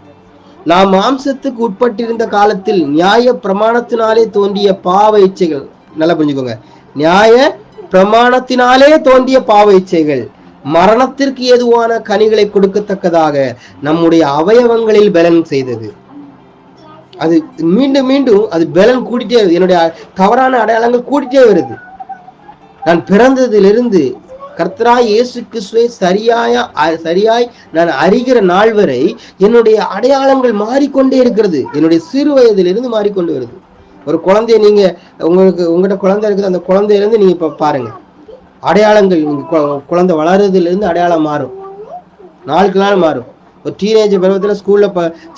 நாம் மாம்சத்துக்கு உட்பட்டிருந்த காலத்தில் நியாய பிரமாணத்தினாலே தோன்றிய பாவ இச்சைகள், நல்லா புரிஞ்சுக்கோங்க, நியாய பிரமாணத்தினாலே தோன்றிய பாவ இச்சைகள் மரணத்திற்கு ஏதுவான கனிகளை கொடுக்கத்தக்கதாக நம்முடைய அவயவங்களில் பலன் செய்தது. அது மீண்டும் மீண்டும் அது பலன் கூட்டிட்டே வருது. என்னுடைய தவறான அடையாளங்கள் கூட்டிட்டே வருது. நான் பிறந்ததிலிருந்து கர்த்தராய் இயேசு கிறிஸ்துவை சரியாய் நான் அறிகிற நாள் வரை என்னுடைய அடையாளங்கள் மாறிக்கொண்டே இருக்கிறது. என்னுடைய சிறு வயதிலிருந்து மாறிக்கொண்டு வருது. ஒரு குழந்தைய நீங்க உங்ககிட்ட குழந்தை இருக்குது, அந்த குழந்தையிலிருந்து நீங்க இப்ப பாருங்க அடையாளங்கள், குழந்தை வளர்றதுல இருந்து அடையாளம் மாறும், நாளுக்கு நாள் மாறும். ஒரு டீனேஜ் பருவத்தில் ஸ்கூல்ல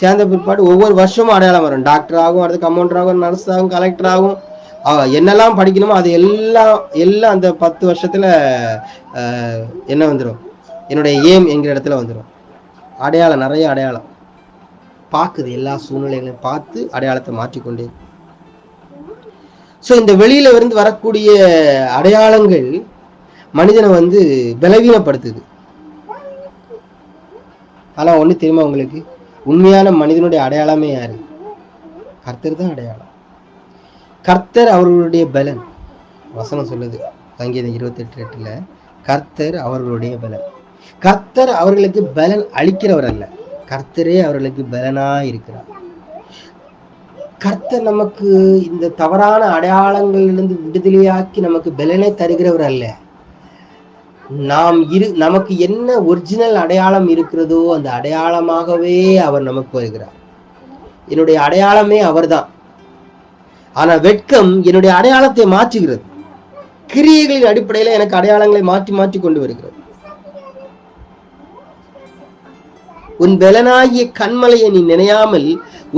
சேர்ந்த பிற்பாடு ஒவ்வொரு வருஷமும் அடையாளம் வரும். டாக்டர் ஆகும், அடுத்து கம்பவுண்டர் ஆகும், நர்ஸ் ஆகும், கலெக்டர் ஆகும், என்னெல்லாம் படிக்கணுமோ அது எல்லாம் அந்த 10 வருஷத்துல என்ன வந்துடும், என்னுடைய ஏம் என்கிற இடத்துல வந்துடும். அடையாளம், நிறைய அடையாளம் பார்க்குது, எல்லா சூழ்நிலைகளையும் பார்த்து அடையாளத்தை மாற்றிக்கொண்டே. ஸோ இந்த வெளியில இருந்து வரக்கூடிய அடையாளங்கள் மனிதனை பலவீனப்படுத்துது. ஆனா ஒண்ணு தெரியுமா உங்களுக்கு, உண்மையான மனிதனுடைய அடையாளமே யாரு? கர்த்தர் தான் அடையாளம். கர்த்தர் அவர்களுடைய பலன். வசனம் சொல்லுது சங்கீதம் 28:8, கர்த்தர் அவர்களுடைய பலன். கர்த்தர் அவர்களுக்கு பலன் அளிக்கிறவர் அல்ல, கர்த்தரே அவர்களுக்கு பலனா இருக்கிறார். கர்த்தர் நமக்கு இந்த தவறான அடையாளங்களிலிருந்து விடுதலையாக்கி நமக்கு பலனை தருகிறவர் அல்ல. நமக்கு என்ன ஒரிஜினல் அடையாளம் இருக்கிறதோ அந்த அடையாளமாகவே அவர் நமக்கு வருகிறார். என்னுடைய அடையாளமே அவர்தான். ஆனா வெட்கம் என்னுடைய அடையாளத்தை மாற்றுகிறது. கிரியைகளின் அடிப்படையில எனக்கு அடையாளங்களை மாற்றி மாற்றி கொண்டு வருகிறது. உன் பலனாகிய கண்மலையை நீ நினையாமல்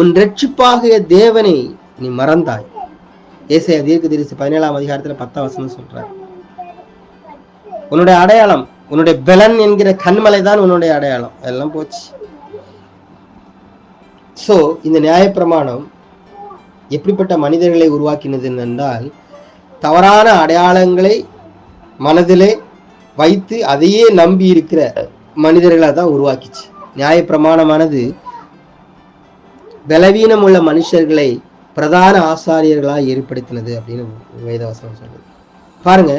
உன் இரட்சிப்பாகிய தேவனை நீ மறந்தாய். ஏசாயா தீர்க்கதரிசி 17ஆம் அதிகாரத்துல 10ஆம் வசனம் சொல்றார். உன்னுடைய அடையாளம், உன்னுடைய பலன் என்கிற கண்மலை தான் உன்னுடைய அடையாளம். எல்லாம் போச்சு. சோ இந்த நியாயப்பிரமாணம் எப்படிப்பட்ட மனிதர்களை உருவாக்கினது என்றால், தவறான அடையாளங்களை மனதிலே வைத்து அதையே நம்பி இருக்கிற மனிதர்களாக தான் உருவாக்கிச்சு. நியாயப்பிரமாணமானது பலவீனம் உள்ள மனுஷர்களை பிரதான ஆசாரியர்களாக ஏற்படுத்தினது அப்படின்னு வேதவசனம் சொல்லுது. பாருங்க,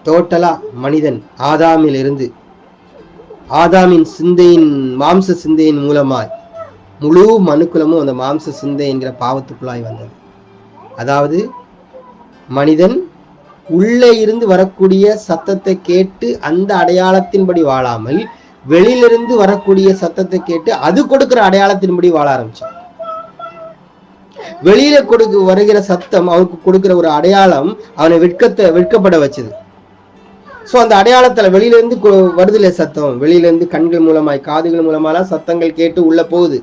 டோட்டலா மனிதன் ஆதாமில் இருந்து, ஆதாமின் சிந்தையின் மாம்ச சிந்தையின் மூலமாய் முழு மனுக்குலமும் அந்த மாம்ச சிந்தை என்கிற பாவத்துக்குள்ளாய் வந்தது. அதாவது மனிதன் உள்ளே இருந்து வரக்கூடிய சத்தத்தை கேட்டு அந்த அடையாளத்தின்படி வாழாமல் வெளியிலிருந்து வரக்கூடிய சத்தத்தை கேட்டு அது கொடுக்கிற அடையாளத்தின்படி வாழ ஆரம்பிச்சான். வெளியில வருகிற சத்தம் அவனுக்கு கொடுக்கிற ஒரு அடையாளம் அவனை வெட்கப்பட வச்சது. சோ அந்த அடையாளத்துல வெளியில இருந்து வருதுல சத்தம், வெளியில இருந்து கண்கள் மூலமாய் காதுகள் மூலமாலாம் சத்தங்கள் கேட்டு உள்ள போகுது,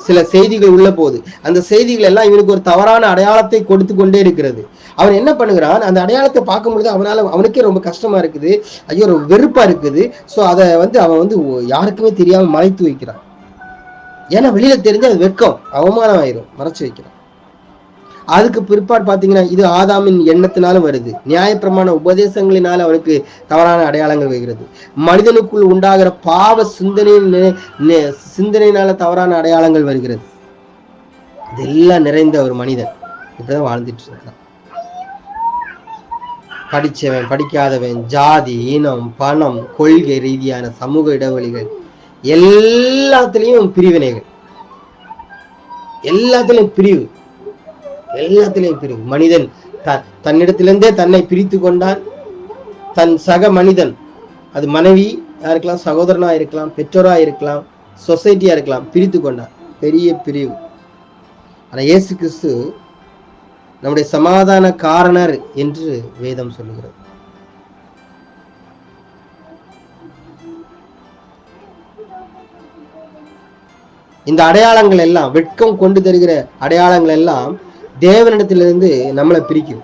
சில செய்திகள் உள்ள போகுது. அந்த செய்திகள் எல்லாம் இவனுக்கு ஒரு தவறான அடையாளத்தை கொடுத்து கொண்டே இருக்கிறது. அவன் என்ன பண்ணுகிறான், அந்த அடையாளத்தை பார்க்கும்பொழுது அவனுக்கே ரொம்ப கஷ்டமா இருக்குது, ஐயோ ஒரு வெறுப்பா இருக்குது. ஸோ அதை அவன் யாருக்குமே தெரியாம மறைத்து வைக்கிறான். ஏன்னா வெளியில தெரிஞ்சு அது வெட்கம், அவமானம் ஆயிரும், மறைச்சு வைக்கிறான். அதுக்கு பிற்பாடு பாத்தீங்கன்னா இது ஆதாமின் எண்ணத்தினாலும் வருது, நியாயப்பிரமாண உபதேசங்களினால அவனுக்கு தவறான அடையாளங்கள் வருகிறது. மனிதனுக்குள் உண்டாகிற பாவ சிந்தனையினால தவறான அடையாளங்கள் வருகிறது. இதெல்லாம் நிறைந்த ஒரு மனிதன் இப்படிதான் வாழ்ந்துட்டு இருக்கான். படிச்சவன் படிக்காதவன், ஜாதி இனம் பணம் கொள்கை ரீதியான சமூக இடைவெளிகள், எல்லாத்திலையும் பிரிவினைகள், எல்லாத்திலையும் பிரிவு, எல்லாத்திலையும் பிரிவு. மனிதன் தன்னிடத்திலிருந்தே தன்னை பிரித்து கொண்டான். தன் சக மனிதன், அது மனைவியா இருக்கலாம், சகோதரனா இருக்கலாம், பெற்றோரா இருக்கலாம், சொசைட்டியா இருக்கலாம், பிரித்து கொண்டான். பெரிய பிரிவு. ஆனா இயேசு கிறிஸ்து நம்முடைய சமாதான காரணர் என்று வேதம் சொல்லுகிறது. இந்த அடையாளங்கள் எல்லாம், வெட்கம் கொண்டு தருகிற அடையாளங்கள் எல்லாம் தேவனிடத்திலிருந்து நம்மளை பிரிக்கும்.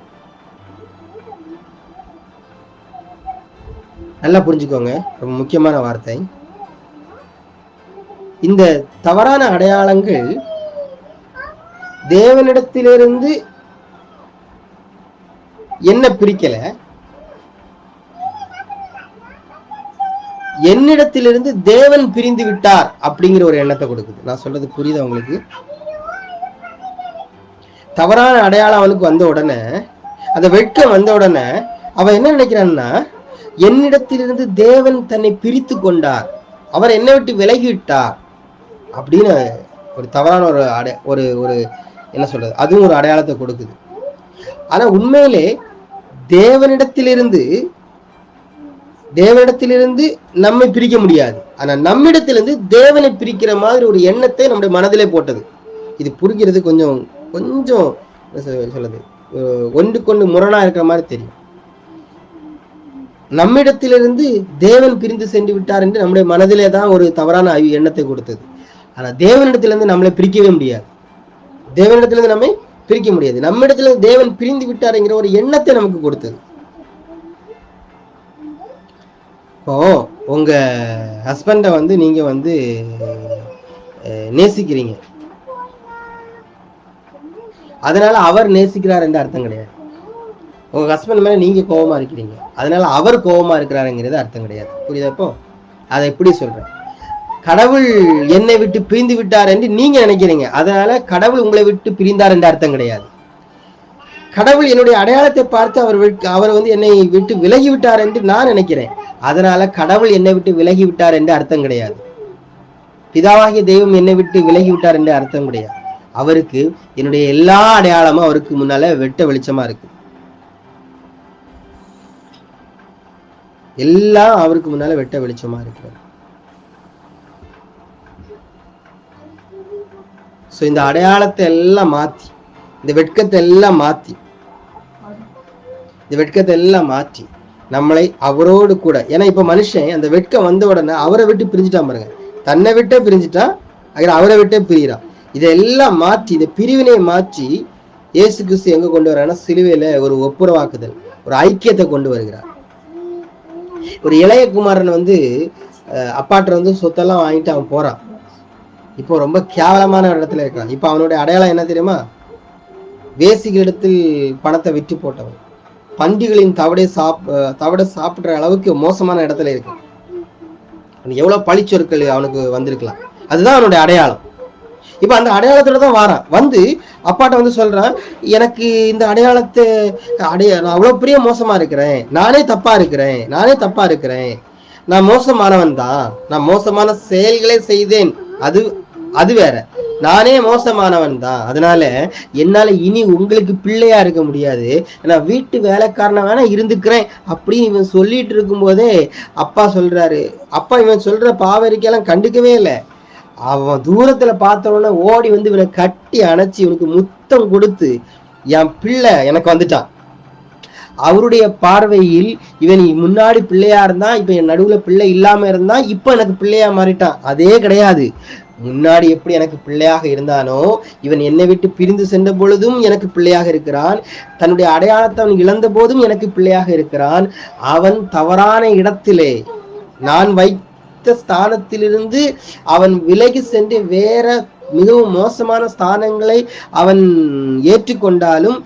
நல்லா புரிஞ்சுக்கோங்க, ரொம்ப முக்கியமான வார்த்தை. இந்த தவறான அடையாளங்கள் தேவனிடத்திலிருந்து என்ன பிரிக்கல, என்னிடத்திலிருந்து தேவன் பிரிந்து விட்டார் அப்படிங்கிற ஒரு எண்ணத்தை கொடுக்குது. நான் சொல்றது புரியுதா உங்களுக்கு? தவறான அடையாளம் அவனுக்கு வந்த உடனே, அந்த வெட்கம் வந்த உடனே அவன் என்ன நினைக்கிறான்னா, என்னிடத்திலிருந்து தேவன் தன்னை பிரித்து கொண்டார், அவர் என்னை விட்டு விலகிவிட்டார் அப்படின்னு ஒரு தவறான ஒரு ஒரு என்ன சொல்றது, அதுவும் ஒரு அடையாளத்தை கொடுக்குது. ஆனா உண்மையிலே தேவனிடத்திலிருந்து நம்மை பிரிக்க முடியாது. ஆனா நம்மிடத்திலிருந்து தேவனை பிரிக்கிற மாதிரி ஒரு எண்ணத்தை நம்முடைய மனதிலே போட்டது. இது புரிகிறது கொஞ்சம் கொஞ்சம் சொல்லுது, ஒன்றுக்கொண்டு முரணா இருக்கிற மாதிரி தெரியும். நம்மிடத்திலிருந்து தேவன் பிரிந்து சென்று விட்டார் என்று நம்முடைய மனதிலே தான் ஒரு தவறான எண்ணத்தை கொடுத்தது. ஆனா தேவனிடத்திலிருந்து நம்மளை பிரிக்கவே முடியாது, தேவனிடத்திலிருந்து நம்மை பிரிக்க முடியாது. நம்மிடத்துல தேவன் பிரிந்து விட்டாருங்கிற ஒரு எண்ணத்தை நமக்கு கொடுத்தது. இப்போ உங்க ஹஸ்பண்டை நீங்க நேசிக்கிறீங்க, அதனால அவர் நேசிக்கிறார் என்ற அர்த்தம் கிடையாது. உங்க ஹஸ்பண்ட் மேல நீங்க கோபமா இருக்கிறீங்க, அதனால அவர் கோபமா இருக்கிறாருங்கிறது அர்த்தம் கிடையாது. புரியுதா? இப்போ அதை எப்படி சொல்றேன், கடவுள் என்னை விட்டு பிரிந்து விட்டார் என்று நீங்க நினைக்கிறீங்க, அதனால கடவுள் உங்களை விட்டு பிரிந்தார் என்ற அர்த்தம் கிடையாது. கடவுள் என்னுடைய அடையாளத்தை பார்த்து அவர் என்னை விட்டு விலகி விட்டார் என்று நான் நினைக்கிறேன், அதனால கடவுள் என்னை விட்டு விலகி விட்டார் என்று அர்த்தம் கிடையாது. பிதாவாகிய தெய்வம் என்னை விட்டு விலகி விட்டார் என்று அர்த்தம் கிடையாது. அவருக்கு என்னுடைய எல்லா அடையாளமும் அவருக்கு முன்னால வெட்ட வெளிச்சமா இருக்கு, எல்லாம் அவருக்கு முன்னால வெட்ட வெளிச்சமா இருக்கிறது. சோ இந்த அடையாளத்தை எல்லாம் மாத்தி, இந்த வெட்கத்தை எல்லாம் மாற்றி நம்மளை அவரோடு கூட, ஏன்னா இப்ப மனுஷன் அந்த வெட்கம் வந்த உடனே அவரை விட்டு பிரிஞ்சுட்டான் பாருங்க, தன்னை விட்டே பிரிஞ்சுட்டான், அவரை விட்டே பிரிகிறான். இதெல்லாம் மாற்றி, இந்த பிரிவினை மாற்றி இயேசு கிறிஸ்து எங்க கொண்டு வர்றாருன்னா சிலுவையில ஒரு ஒப்புரவாக்குதல், ஒரு ஐக்கியத்தை கொண்டு வருகிறார். ஒரு இளைய குமாரன் அப்பாட்ட சொத்தெல்லாம் வாங்கிட்டு அவன் போறான், இப்போ ரொம்ப கேவலமான இடத்துல இருக்கான். இப்ப அவனுடைய அடையாளம் என்ன தெரியுமா? வேசிகளிடத்தில் பணத்தை விற்று போட்டவன். பண்டிகளின் தவிட சாப்பிடுற அளவுக்கு மோசமான இடத்துல இருக்கு. எவ்வளவு பழிச்சொற்கள் அவனுக்கு வந்திருக்கலாம். அதுதான் அவனுடைய அடையாளம். இப்ப அந்த அடையாளத்துல தான் வாரான். வந்து அப்பாட்ட வந்து சொல்றான், எனக்கு இந்த அடையாளத்தை நான் அவ்வளவு பெரிய மோசமா இருக்கிறேன், நானே தப்பா இருக்கிறேன், நான் மோசமானவன் தான், நான் மோசமான செயல்களை செய்தேன், அது வேற, நானே மோசமானவன் தான், அதனால என்னால இனி உங்களுக்கு பிள்ளையா இருக்க முடியாது, நான் வீட்டு வேலைக்காரன வேணா இருந்துக்கிறேன் அப்படின்னு இவன் சொல்லிட்டு இருக்கும் போதே அப்பா சொல்றாரு. அப்பா இவன் சொல்ற பாவரிக்கையெல்லாம் கண்டுக்கவே இல்லை. அவன் தூரத்துல பார்த்தவன ஓடி வந்து இவனை கட்டி அணைச்சி இவனுக்கு முத்தம் கொடுத்து, என் பிள்ளை எனக்கு வந்துட்டான். அவருடைய பார்வையில் இவன் முன்னாடி பிள்ளையா இருந்தான், இப்ப என் நடுவுல பிள்ளை இல்லாம இருந்தான், இப்ப எனக்கு பிள்ளையா மாறிட்டான். அதே கிடையாது. முன்னாடி எப்படி எனக்கு பிள்ளையாக இருந்தானோ, இவன் என்னை விட்டு பிரிந்து சென்ற பொழுதும் எனக்கு பிள்ளையாக இருக்கிறான், தன்னுடைய அடையாளத்தை அவன் இழந்த போதும் எனக்கு பிள்ளையாக இருக்கிறான். அவன் தவறான இடத்திலே, நான் ஸ்தானத்திலிருந்து அவன் விலகி சென்று வேற மிகவும் மோசமான ஸ்தானங்களை அவன் ஏற்றுக்கொண்டாலும்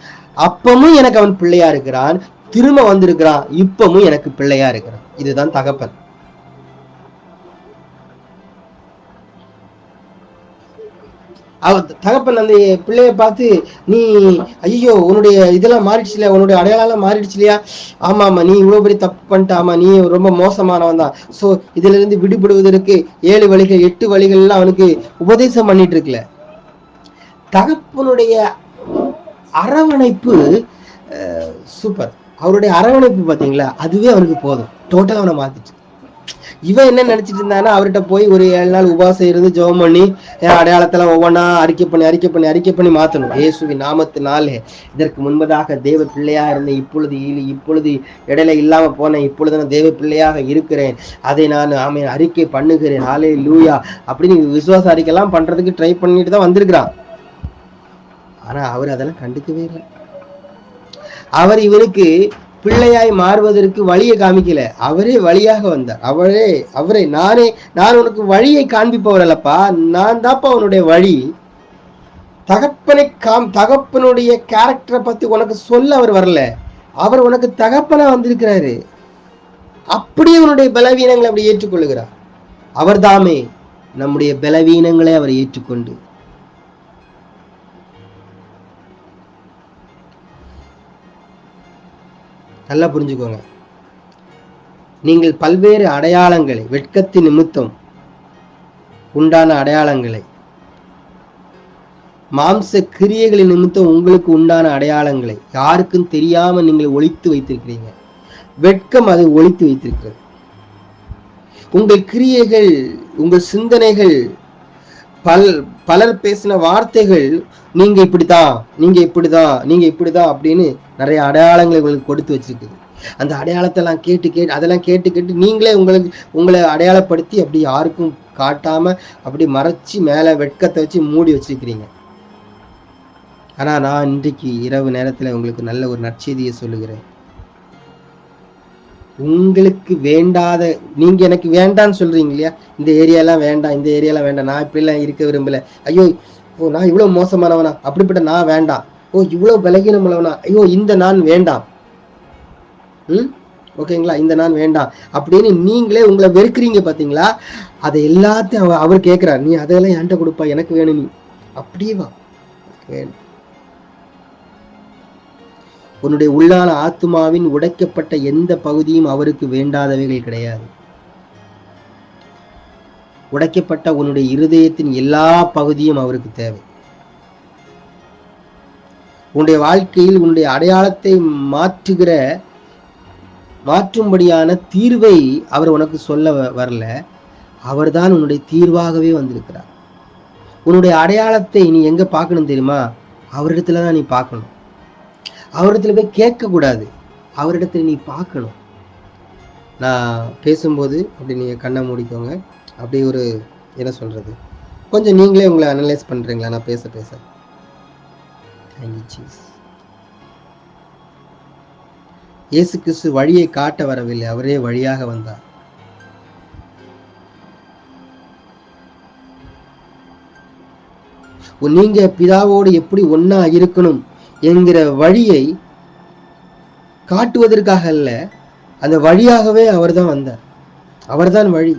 அப்பமும் எனக்கு அவன் பிள்ளையா இருக்கிறான், திரும்ப வந்திருக்கிறான், இப்பமும் எனக்கு பிள்ளையா இருக்கிறான். இதுதான் தகப்பன். தகப்பன் அந்த பிள்ளைய பார்த்து, நீ ஐயோ உன்னுடைய இதெல்லாம் மாறிடுச்சுலையா, உன்னுடைய அடையாளம் மாறிடுச்சு இல்லையா, ஆமா ஆமா நீ இவ்வளவு பெரிய தப்பு பண்ணிட்ட, ஆமா நீ ரொம்ப மோசமானவன் தான், சோ இதுல இருந்து விடுபடுவதற்கு 7 வழிகள் 8 வழிகள் எல்லாம் அவனுக்கு உபதேசம் பண்ணிட்டு இருக்குல்ல. தகப்பனுடைய அரவணைப்பு சூப்பர். அவருடைய அரவணைப்பு பாத்தீங்களா, அதுவே அவனுக்கு போதும், டோட்டலா அவனை மாத்திச்சு. இவன் என்ன நினைச்சிட்டு இருந்தானா, அவர்கிட்ட போய் ஒரு 7 நாள் உபாசம் இருந்து ஜெபம் பண்ணி அடையாளத்தெல்லாம் ஒவ்வொன்றா அறிக்கை பண்ணி மாத்தணும். இயேசுவின் நாமத்தினாலே இதற்கு முன்பதாக தேவ பிள்ளையாக இருந்தேன், இப்பொழுது இடையில இல்லாம போனேன், இப்பொழுது நான் தேவ பிள்ளையாக இருக்கிறேன், அதை நான் அறிக்கை பண்ணுகிறேன், ஹல்லேலூயா அப்படின்னு விசுவாச அறிக்கைலாம் பண்றதுக்கு ட்ரை பண்ணிட்டு தான் வந்திருக்கிறான். ஆனா அவர் அதெல்லாம் கண்டுக்கவே இல்லை. அவர் இவனுக்கு பிள்ளையாய் மாறுவதற்கு வழியை காமிக்கல, அவரே வழியாக வந்தார். அவரே நான் உனக்கு வழியை காண்பிப்பவர் அல்லப்பா, நான் தான்ப்பா உன்னுடைய வழி. தகப்பனுடைய கேரக்டரை பத்தி உனக்கு சொல்ல அவர் வரல, அவர் உனக்கு தகப்பனா வந்திருக்கிறாரு. அப்படியே உன்னுடைய பலவீனங்களை அப்படி ஏற்றுக்கொள்ளுகிறார். அவர் தாமே நம்முடைய பலவீனங்களை அவர் ஏற்றுக்கொண்டு, நல்லா புரிஞ்சுக்கோங்க, நீங்கள் பல்வேறு அடையாளங்களை, வெட்கத்தின் நிமித்தம் உண்டான அடையாளங்களை, மாம்ச கிரியைகளின் நிமித்தம் உங்களுக்கு உண்டான அடையாளங்களை யாருக்கும் தெரியாம நீங்கள் ஒளித்து வைத்திருக்கிறீங்க. வெட்கம் அதை ஒளித்து வைத்திருக்கிறது. உங்கள் கிரியைகள், உங்கள் சிந்தனைகள், பலர் பேசின வார்த்தைகள், நீங்க இப்படிதான் அப்படின்னு நிறைய அடையாளங்களை உங்களுக்கு கொடுத்து வச்சிருக்குது. அந்த அடையாளத்தெல்லாம் கேட்டு நீங்களே உங்களை அடையாளப்படுத்தி அப்படி யாருக்கும் காட்டாம அப்படி மறைச்சி மேல வெட்கத்தை வச்சு மூடி வச்சிருக்கிறீங்க. ஆனா நான் இன்றைக்கு இரவு நேரத்துல உங்களுக்கு நல்ல ஒரு நற்செய்தியை சொல்லுகிறேன். உங்களுக்கு வேண்டாத, நீங்க எனக்கு வேண்டான்னு சொல்றீங்க இல்லையா, இந்த ஏரியாலாம் வேண்டாம், நான் இப்படிலாம் இருக்க விரும்பல, ஐயோ நான் இவ்வளவு மோசமானவனா, அப்படிப்பட்ட நான் வேண்டாம், இவ்வளவு பலகீனம் உள்ளவனா, ஐயோ இந்த நான் வேண்டாம், ஓகேங்களா, இந்த நான் வேண்டாம் அப்படின்னு நீங்களே உங்களை வெறுக்கிறீங்க பாத்தீங்களா. அதை எல்லாத்தையும் அவர் கேட்கிறார், நீ அதெல்லாம் என்கிட்ட கொடுப்பா, எனக்கு வேணும், நீ அப்படியே வா, வேணும். உன்னுடைய உள்ளான ஆத்மாவின் உடைக்கப்பட்ட எந்த பகுதியும் அவருக்கு வேண்டாதவைகள் கிடையாது. உடைக்கப்பட்ட உன்னுடைய இருதயத்தின் எல்லா பகுதியும் அவருக்கு தேவை. உன்னுடைய வாழ்க்கையில் உன்னுடைய அடையாளத்தை மாற்றும்படியான தீர்வை அவர் உனக்கு சொல்ல வரல, அவர்தான் உன்னுடைய தீர்வாகவே வந்திருக்கிறார். உன்னுடைய அடையாளத்தை நீ எங்க பார்க்கணும் தெரியுமா, அவரிடத்துலதான் நீ பார்க்கணும். அவரிடத்துல போய் கேட்க கூடாது, அவரிடத்துல நீ பார்க்கணும். நான் பேசும்போது அப்படி நீங்க கண்ணை மூடிக்கோங்க, அப்படி ஒரு என்ன சொல்றது, கொஞ்சம் நீங்களே உங்களை அனலைஸ் பண்றீங்களா நான் பேச பேச. இயேசு கிறிஸ்து வழியை காட்ட வரவில்லை, அவரே வழியாக வந்தார். நீங்க பிதாவோடு எப்படி ஒன்னா இருக்கணும் என்கிற வழியை காட்டுவதற்காக அல்ல, அந்த வழியாகவே அவர் தான் வந்தார். அவர்தான் வழி,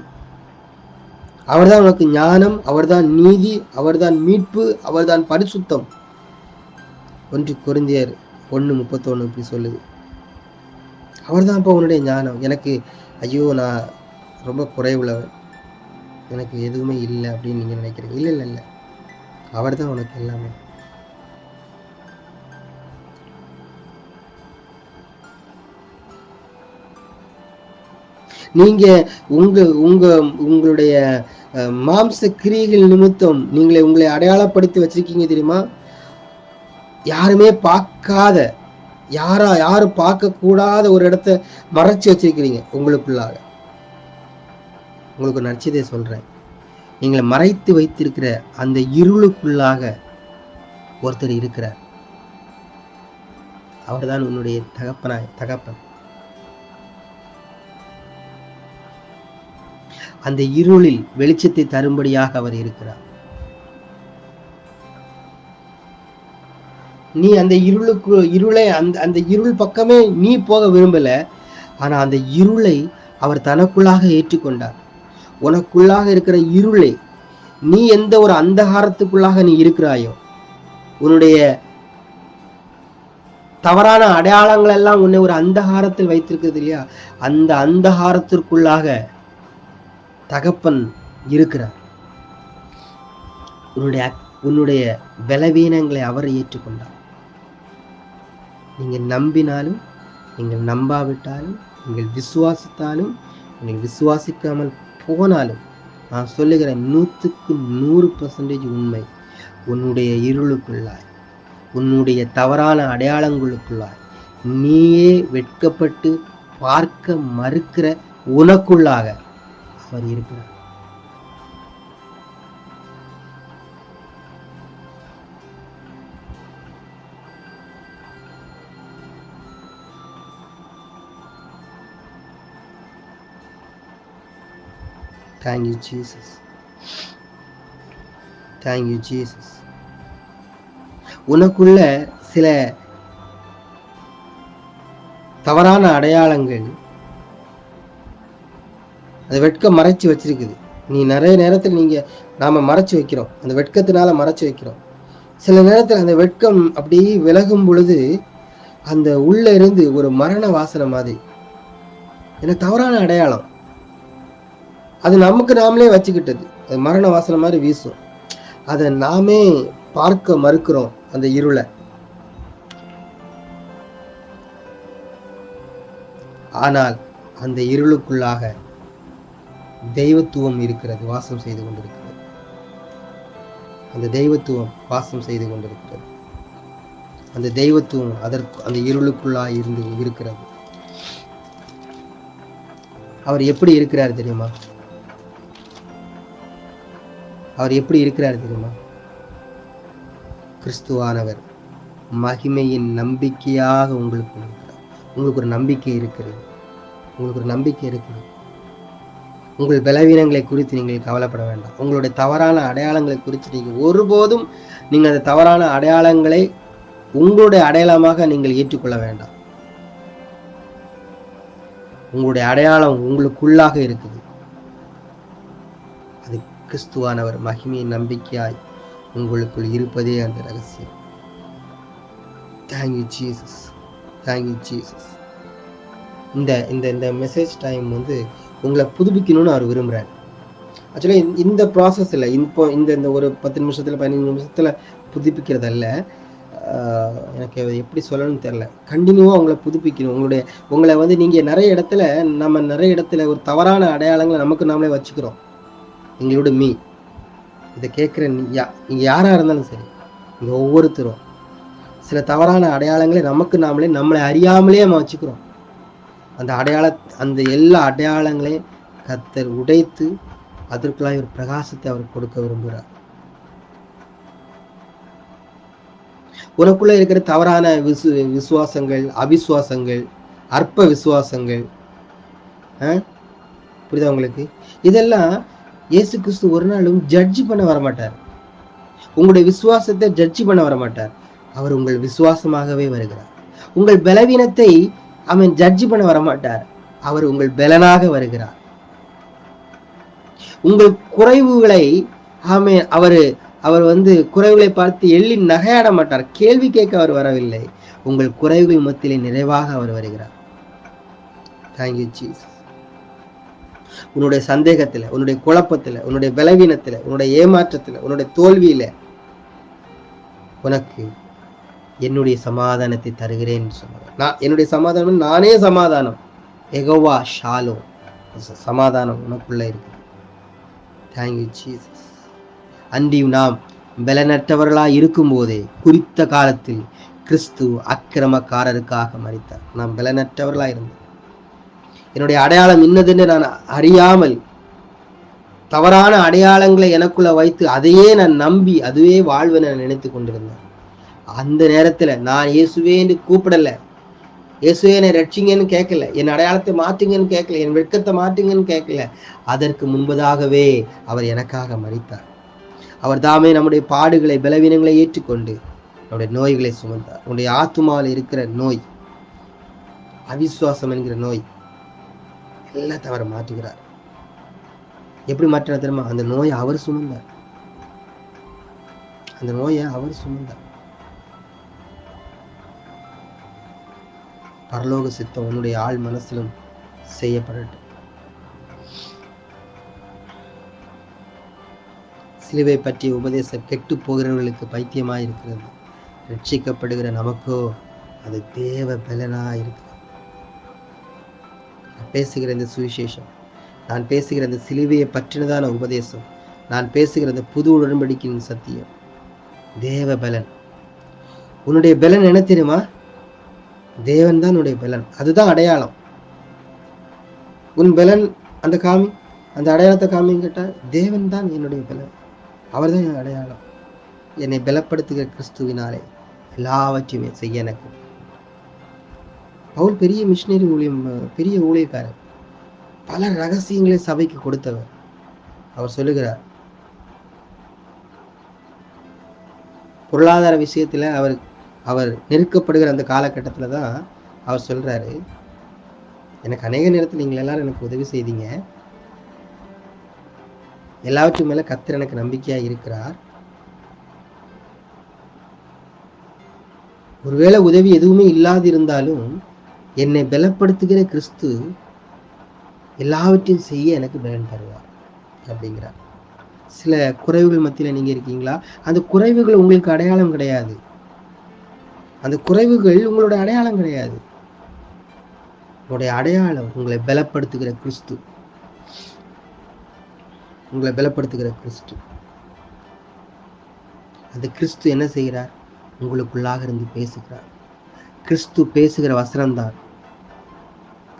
அவர்தான் உனக்கு ஞானம், அவர்தான் நீதி, அவர்தான் மீட்பு, அவர்தான் பரிசுத்தம். 1 கொரிந்தியர் 1:31 இப்படி சொல்லுது. அவர்தான் இப்போ உன்னுடைய ஞானம். எனக்கு ஐயோ நான் ரொம்ப குறைவுள்ளவன், எனக்கு எதுவுமே இல்லை அப்படின்னு நீங்க நினைக்கிறீங்க. இல்லை இல்லை இல்லை, அவர் தான் உனக்கு எல்லாமே. நீங்க உங்களுடைய மாம்ச கிரியைகள் நிமித்தம் உங்களை அடையாளப்படுத்தி வச்சிருக்கீங்க தெரியுமா? யாருமே பார்க்காத, யாரும் பார்க்க கூடாத ஒரு இடத்த மறைச்சு வச்சிருக்கிறீங்க உங்களுக்குள்ளாக. உங்களுக்கு நடிச்சதே சொல்றேன், நீங்களை மறைத்து வைத்திருக்கிற அந்த இருளுக்குள்ளாக ஒருத்தர் இருக்கிறார். அவர்தான் உன்னுடைய தகப்பன். அந்த இருளில் வெளிச்சத்தை தரும்படியாக அவர் இருக்கிறார். நீ அந்த அந்த இருள் பக்கமே நீ போக விரும்பல. ஆனா அந்த இருளை அவர் தனக்குள்ளாக ஏற்றுக்கொண்டார். உனக்குள்ளாக இருக்கிற இருளை, நீ எந்த ஒரு அந்தகாரத்துக்குள்ளாக நீ இருக்கிறாயோ, உன்னுடைய தவறான அடையாளங்கள் எல்லாம் உன்னை ஒரு அந்தகாரத்தில் வைத்திருக்கிறது இல்லையா, அந்த அந்தகாரத்திற்குள்ளாக தகப்பன் இருக்கிறார். உன்னுடைய பலவீனங்களை அவர் ஏற்றுக்கொண்டார். நீங்கள் நம்பினாலும், நீங்கள் நம்பாவிட்டாலும், நீங்கள் விசுவாசித்தாலும், நீங்கள் விசுவாசிக்காமல் போனாலும், நான் சொல்லுகிறேன் 100% உண்மை. உன்னுடைய இருளுக்குள்ளாய், உன்னுடைய தவறான அடையாளங்களுக்குள்ளாய், நீயே வெட்கப்பட்டு பார்க்க மறுக்கிற உனக்குள்ளாக அவர் இருக்கிறார். Thank you, Jesus. Thank you, Jesus. உனக்குள்ள சில தவறான அடையாளங்கள், அந்த வெட்கம் மறைச்சு வச்சிருக்குது. நீ நிறைய நேரத்தில் நாம மறைச்சு வைக்கிறோம், அந்த வெட்கத்தினால மறைச்சு வைக்கிறோம். சில நேரத்தில் அந்த வெட்கம் அப்படி விலகும் பொழுது அந்த உள்ள இருந்து ஒரு மரண வாசனை மாதிரி, எனக்கு தவறான அடையாளம், அது நமக்கு நாமளே வச்சுக்கிட்டது, அது மரண வாசனை மாதிரி வீசும். அதை நாமே பார்க்க மறுக்கிறோம் அந்த இருளை. ஆனால் அந்த இருளுக்குள்ளாக தெய்வத்துவம் இருக்கிறது, வாசம் செய்து கொண்டிருக்கிறது. அந்த தெய்வத்துவம் வாசம் செய்து கொண்டிருக்கிறது. அந்த தெய்வத்துவம் அந்த இருளுக்குள்ளாக இருந்து இருக்கிறது. அவர் எப்படி இருக்கிறார் தெரியுமா? அவர் எப்படி இருக்கிறார் தெரியுமா? கிறிஸ்துவானவர் மகிமையின் நம்பிக்கையாக உங்களுக்கு இருக்கிறார். உங்களுக்கு ஒரு நம்பிக்கை இருக்கிறது. உங்களுக்கு ஒரு நம்பிக்கை இருக்கிறது. உங்கள் பலவீனங்களை குறித்து நீங்கள் கவலைப்பட வேண்டாம். உங்களுடைய தவறான அடையாளங்களை குறித்து நீங்கள் ஒருபோதும் அந்த தவறான அடையாளங்களை உங்களுடைய அடையாளமாக நீங்கள் ஏற்றுக்கொள்ள வேண்டாம். உங்களுடைய அடையாளம் உங்களுக்குள்ளாக இருக்குது. அது கிறிஸ்துவானவர் மகிமையின் நம்பிக்கையாய் உங்களுக்குள் இருப்பதே அந்த ரகசியம். Thank you Jesus, thank you Jesus. இந்த மெசேஜ் டைம் உங்களை புதுப்பிக்கணும்னு அவர் விரும்புகிறார். ஆக்சுவலி இந்த ப்ராசஸில் இந்த ஒரு 10 நிமிஷத்தில் 15 நிமிஷத்தில் புதுப்பிக்கிறதல்ல, எனக்கு எப்படி சொல்லணும்னு தெரில. கண்டினியூவாக உங்களை புதுப்பிக்கணும். உங்களை நீங்கள் நிறைய இடத்துல ஒரு தவறான அடையாளங்களை நமக்கு நாமளே வச்சுக்கிறோம். எங்களோட இதை கேட்குற நீங்கள் யாராக இருந்தாலும் சரி, நீங்கள் ஒவ்வொருத்தரும் சில தவறான அடையாளங்களை நமக்கு நம்மளை அறியாமலே நம்ம வச்சுக்கிறோம். அந்த எல்லா அடையாளங்களையும் கர்த்தர் உடைத்து அதற்குள்ளாய் ஒரு பிரகாசத்தை அவர் கொடுக்க விரும்புகிறார். உனக்குள்ள இருக்கிற தவறான விசுவாசங்கள், அவிசுவாசங்கள், அற்ப விசுவாசங்கள், புரியுதா உங்களுக்கு? இதெல்லாம் இயேசு கிறிஸ்து ஒரு நாளும் ஜட்ஜி பண்ண வரமாட்டார். உங்களுடைய விசுவாசத்தை ஜட்ஜி பண்ண வரமாட்டார். அவர் உங்கள் விசுவாசமாகவே வருகிறார். உங்கள் பலவீனத்தை அவன் ஜட்ஜ் பண்ண வரமாட்டார். அவர் உங்கள் பலனாக வருகிறார். உங்கள் குறைவுகளை அவர் குறைவுகளை பார்த்து எள்ளி நகையாட மாட்டார். கேள்வி கேட்க அவர் வரவில்லை. உங்கள் குறைவுகள் மத்தியிலே நிறைவாக அவர் வருகிறார். Thank you Jesus. உன்னுடைய சந்தேகத்துல, உன்னுடைய குழப்பத்துல, உன்னுடைய பலவீனத்துல, உன்னுடைய ஏமாற்றத்துல, உன்னுடைய தோல்வியில உனக்கு என்னுடைய சமாதானத்தை தருகிறேன் சொன்னார். என்னுடைய சமாதானம், நானே சமாதானம். யெகோவா ஷாலோம், சமாதானம் உனக்குள்ள இருக்கு. Thank you Jesus. அன்றியும் நாம் பலனற்றவர்களாய் இருக்கும் போதே குறித்த காலத்தில் கிறிஸ்து அக்கிரமக்காரருக்காக மரித்தார். நாம் பலனற்றவர்களாய் இருந்தோம். என்னுடைய அடையாளம் இன்னதென்று நான் அறியாமல் தவறான அடையாளங்களை எனக்குள்ள வைத்து அதையே நான் நம்பி அதுவே வாழ்வென நினைத்து கொண்டிருந்தேன். அந்த நேரத்துல நான் இயேசுவே என்று கூப்பிடல, இயேசுவே என்னை ரட்சிங்கன்னு கேட்கல, என் அடையாளத்தை மாற்றுங்கன்னு கேட்கல, என் வெட்கத்தை மாற்றுங்கன்னு கேட்கல. அதற்கு முன்பதாகவே அவர் எனக்காக மரித்தார். அவர் தாமே நம்முடைய பாடுகளை, பலவீனங்களை ஏற்றுக்கொண்டு நம்முடைய நோய்களை சுமந்தார். நம்முடைய ஆத்துமாவில் இருக்கிற நோய், அவிசுவாசம் என்கிற நோய் எல்லாத்தையும் அவர் மாற்றுகிறார். எப்படி மாற்றினார் தெரியுமா? அந்த நோயை அவர் சுமந்தார். அந்த நோயை அவர் சுமந்தார். பரலோக சித்தம் உன்னுடைய ஆள் மனசிலும் செய்யப்படட்டும். சிலுவை பற்றிய உபதேசம் கெட்டு போகிறவர்களுக்கு பைத்தியமாய் இருக்கிறது. ரட்சிக்கப்படுகிற நமக்கோ அது தேவ பலனாய் இருக்கிறது. நான் பேசுகிற இந்த சுவிசேஷம், நான் பேசுகிற இந்த சிலுவையை பற்றினதான உபதேசம், நான் பேசுகிற இந்த புது உடன்படிக்கையின் சத்தியம் தேவ பலன். உன்னுடைய பலன் என்ன தெரியுமா? தேவன் தான் உன்னுடைய பலன். அதுதான் அடையாளம். உன் பலன் அந்த காமி, அந்த அடையாளத்தை காமின்னு கேட்டா தேவன் தான் என்னுடைய பலன். அவர் தான் என் அடையாளம். என்னை பலப்படுத்துகிற கிறிஸ்துவினாலே எல்லாவற்றையுமே செய்ய எனக்கு. பவுல் பெரிய மிஷினரி ஊழியம், பெரிய ஊழியக்காரர், பல ரகசியங்களை சபைக்கு கொடுத்தவர். அவர் சொல்லுகிறார், பொருளாதார விஷயத்துல அவர் நெருக்கப்படுகிற அந்த காலகட்டத்தில் தான் அவர் சொல்றாரு, எனக்கு அநேக நேரத்தில் நீங்கள் எல்லாரும் எனக்கு உதவி செய்தீங்க, எல்லாவற்றும் மேல கர்த்தர் எனக்கு நம்பிக்கையா இருக்கிறார். ஒருவேளை உதவி எதுவுமே இல்லாதிருந்தாலும் என்னை பலப்படுத்துகிற கிறிஸ்து எல்லாவற்றையும் செய்ய எனக்கு பலன் தருவார் அப்படிங்கிறார். சில குறைவுகள் மத்தியில நீங்க இருக்கீங்களா? அந்த குறைவுகள் உங்களுக்கு அடையாளம் கிடையாது. அந்த குறைவுகள் உங்களோட அடையாளம் கிடையாது. உங்களுடைய அடையாளம் உங்களை பலப்படுத்துகிற கிறிஸ்து. உங்களை பலப்படுத்துகிற கிறிஸ்து. அந்த கிறிஸ்து என்ன செய்கிறார்? உங்களுக்குள்ளாக இருந்து பேசுகிறார். கிறிஸ்து பேசுகிற வசனம்தான்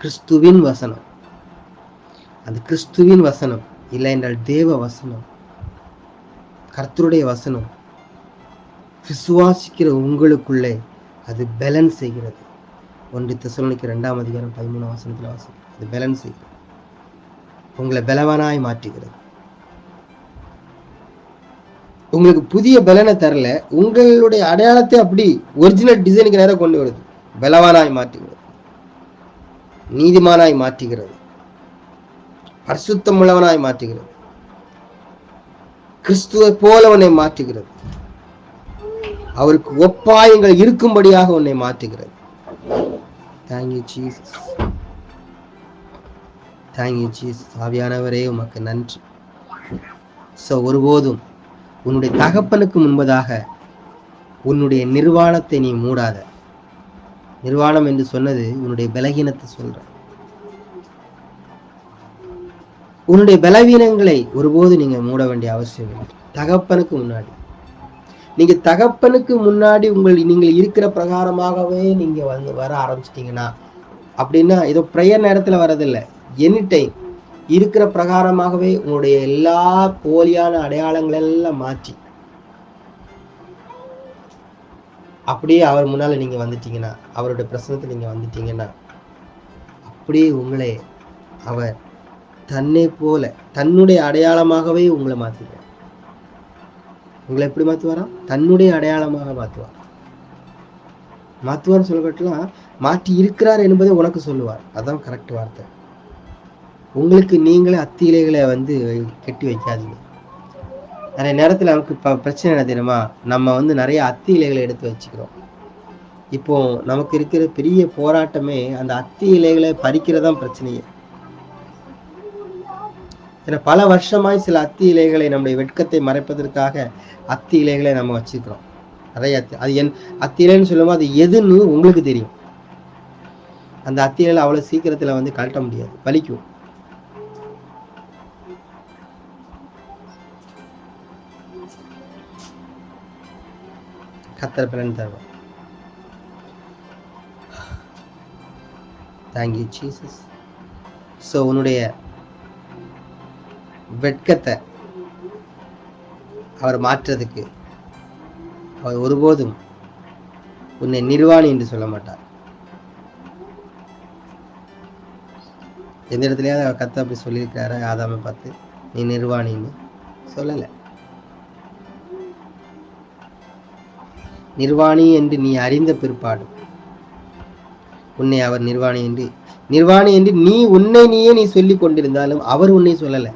கிறிஸ்துவின் வசனம். அந்த கிறிஸ்துவின் வசனம் இல்லை என்றால் தேவ வசனம், கர்த்தருடைய வசனம் விசுவாசிக்கிற உங்களுக்குள்ளே அது பலன் செய்கிறது. 1 தெசலோனிக்கர் 2:13 வாசிக்கிறோம். அது பலன் செய்கிறது, உங்களை பலவானாய் மாற்றுகிறது. உங்களுக்கு புதிய பலனை தரல, உங்களுடைய அடையாளத்தை அப்படி ஒரிஜினல் டிசைனுக்கு நேரம் கொண்டு வருது. பலவானாய் மாற்றுகிறது, நீதிமானாய் மாற்றுகிறது, பரிசுத்தம் உள்ளவனாய் மாற்றுகிறது, கிறிஸ்துவை போல உன்னை மாற்றுகிறது, அவருக்கு ஒப்பாயங்கள் இருக்கும்படியாக உன்னை மாற்றுகிறது. Thank you Jesus, thank you Jesus. ஆவியானவரே உமக்கு நன்றி. ஒருபோதும் உன்னுடைய தகப்பனுக்கு முன்பதாக உன்னுடைய நிர்வாணத்தை நீ மூடாத. நிர்வாணம் என்று சொன்னது உன்னுடைய பலகீனத்தை சொல்ற. உன்னுடைய பலவீனங்களை ஒருபோது நீங்க மூட வேண்டிய அவசியம் இல்லை. தகப்பனுக்கு முன்னாடி நீங்க தகப்பனுக்கு முன்னாடி நீங்கள் இருக்கிற பிரகாரமாகவே நீங்க வர ஆரம்பிச்சிட்டீங்கன்னா, அப்படின்னா ஏதோ ப்ரேயர் நேரத்துல வர்றதில்லை, எனி டைம் இருக்கிற பிரகாரமாகவே உங்களுடைய எல்லா போலியான அடையாளங்கள் எல்லாம் மாற்றி அப்படியே அவர் முன்னால நீங்க வந்துட்டீங்கன்னா, அவருடைய பிரசனத்தை நீங்க வந்துட்டீங்கன்னா, அப்படியே உங்களை அவர் தன்னை போல தன்னுடைய அடையாளமாகவே உங்களை மாத்துவார். உங்களை எப்படி மாத்துவாரா? தன்னுடைய அடையாளமாக மாத்துவார். மாற்றுவார் சொல்லப்பட்டலாம் மாற்றி இருக்கிறார் என்பதை உனக்கு சொல்லுவார். அதான் கரெக்ட் வார்த்தை. உங்களுக்கு நீங்களே அத்தி இலைகளை கெட்டி வைக்காதீங்க. நிறைய நேரத்தில் நமக்கு பிரச்சனை என்ன தெரியுமா? நம்ம நிறைய அத்தி இலைகளை எடுத்து வச்சுக்கிறோம். இப்போ நமக்கு இருக்கிற பெரிய போராட்டமே அந்த அத்தி இலைகளை பறிக்கிறதான் பிரச்சனையே. ஏன்னா பல வருஷமாய் சில அத்தி இலைகளை நம்முடைய வெட்கத்தை மறைப்பதற்காக அத்தி இலைகளை நம்ம வச்சுக்கிறோம். நிறைய அது அத்தி இலைன்னு சொல்லும்போது அது எதுன்னு உங்களுக்கு தெரியும். அந்த அத்தி இலையில அவ்வளவு சீக்கிரத்துல கழட்ட முடியாது, வலிக்கும். கர்த்தர் பலன் தருவார். Thank you Jesus. ஸோ உன்னுடைய வெட்கத்தை அவர் மாற்றுறதுக்கு அவர் ஒருபோதும் உன்னை நிர்வாணி என்று சொல்ல மாட்டார். எந்த இடத்துலயாவது அவர் கர்த்தர் அப்படி சொல்லியிருக்கிறாரு ஆதாமை பார்த்து நீ நிர்வாணின்னு? சொல்லலை. நிர்வாணி என்று நீ அறிந்த பிற்பாடு உன்னை அவர் நிர்வாணி என்று நீ உன்னை நீயே நீ சொல்லி கொண்டிருந்தாலும் அவர் உன்னை சொல்லலை.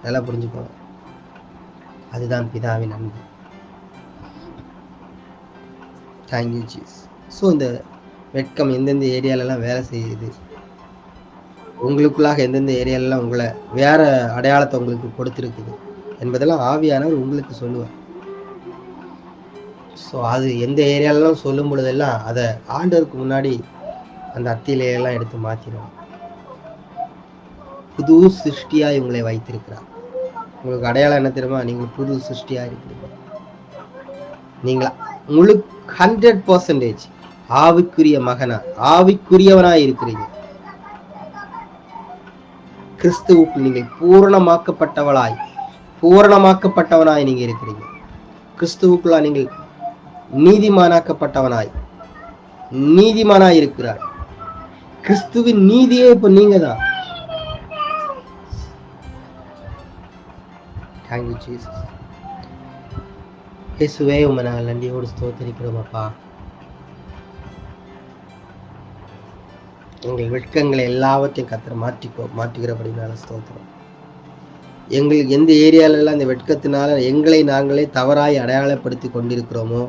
நல்லா புரிஞ்சுக்கோங்க. அதுதான் பிதாவின் அன்பு. Thank you Jesus. ஸோ இந்த வெட்கம் எந்தெந்த ஏரியாலெல்லாம் வேலை செய்யுது, உங்களுக்குள்ளாக எந்தெந்த ஏரியாலெல்லாம் உங்களை வேற அடையாளத்தை உங்களுக்கு கொடுத்துருக்குது என்பதெல்லாம் ஆவியானவர் உங்களுக்கு சொல்லுவார். ஸோ அது எந்த ஏரியாலெல்லாம் சொல்லும் பொழுதெல்லாம் அதை ஆண்டவருக்கு முன்னாடி அந்த அத்தியிலையெல்லாம் எடுத்து மாற்றிடுவாங்க. புது சிருஷ்டியாய் உங்களை வைத்திருக்கிறார். உங்களுக்கு அடையாளம் என்ன தெரியுமா? நீங்கள் புது சிருஷ்டியா இருக்கிறீங்க. நீங்களா 100% ஆவிக்குரிய மகனா, ஆவிக்குரியவனாய் இருக்கிறீங்க. கிறிஸ்துவுக்குள் நீங்கள் பூரணமாக்கப்பட்டவனாய் நீங்க இருக்கிறீங்க. கிறிஸ்துவுக்குள்ளா நீங்கள் நீதிமானாய் இருக்கிறார். கிறிஸ்துவின் நீதியே இப்ப நீங்க தான். Thank you Jesus. இயேசுவே உம்மை நாங்கள் நன்றியோடு ஸ்தோத்திரிக்கிறோம் அப்பா. எங்கள் வெட்கங்களை எல்லாவற்றையும் கர்த்தர் மாற்றுகிறபடினால ஸ்தோத்திரம். எங்களுக்கு எந்த ஏரியாலெல்லாம் இந்த வெட்கத்தினால எங்களை நாங்களே தவறாய் அடையாளப்படுத்தி கொண்டிருக்கிறோமோ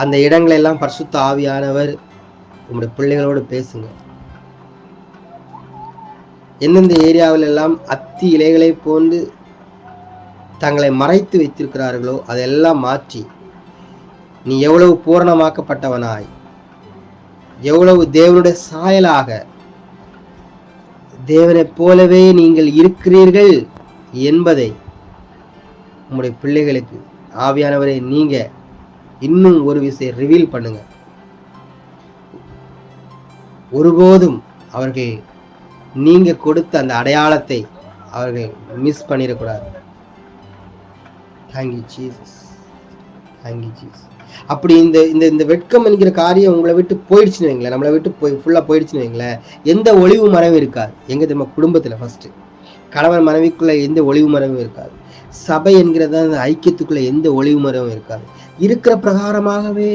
அந்த இடங்களெல்லாம் பரிசுத்த ஆவியானவர் உங்களுடைய பிள்ளைகளோடு பேசுங்க. எந்தெந்த ஏரியாவில் எல்லாம் அத்தி இலைகளை போன்று தங்களை மறைத்து வைத்திருக்கிறார்களோ அதெல்லாம் மாற்றி நீ எவ்வளவு பூரணமாக்கப்பட்டவனாய், எவ்வளவு தேவனுடைய சாயலாக தேவனைப் போலவே நீங்கள் இருக்கிறீர்கள் என்பதை உங்களுடைய பிள்ளைகளுக்கு ஆவியானவரை நீங்க இன்னும் ஒரு விஷயம் ரிவீல் பண்ணுங்க. ஒருபோதும் அவர்கள் நீங்க கொடுத்த அந்த அடையாளத்தை அவர்கள் மிஸ் பண்ணிடக்கூடாது. Thank you Jesus. Thank you Jesus. அப்படி இந்த இந்த வெட்கம் என்கிற காரியம் உங்களை விட்டு போயிடுச்சுன்னு வைங்களேன், நம்மளை விட்டு ஃபுல்லா போயிடுச்சுன்னு வைங்களேன், எந்த ஒளிவு மறைவும் இருக்காது. எங்க தெரியுமா? குடும்பத்துல ஃபர்ஸ்ட் கணவன் மனைவிக்குள்ள எந்த ஒளிவு மறைவும் இருக்காது. சபை என்கிறத அந்த ஐக்கியத்துக்குள்ள எந்த ஒளிவு மறைவும் இருக்காது. இருக்கிற பிரகாரமாகவே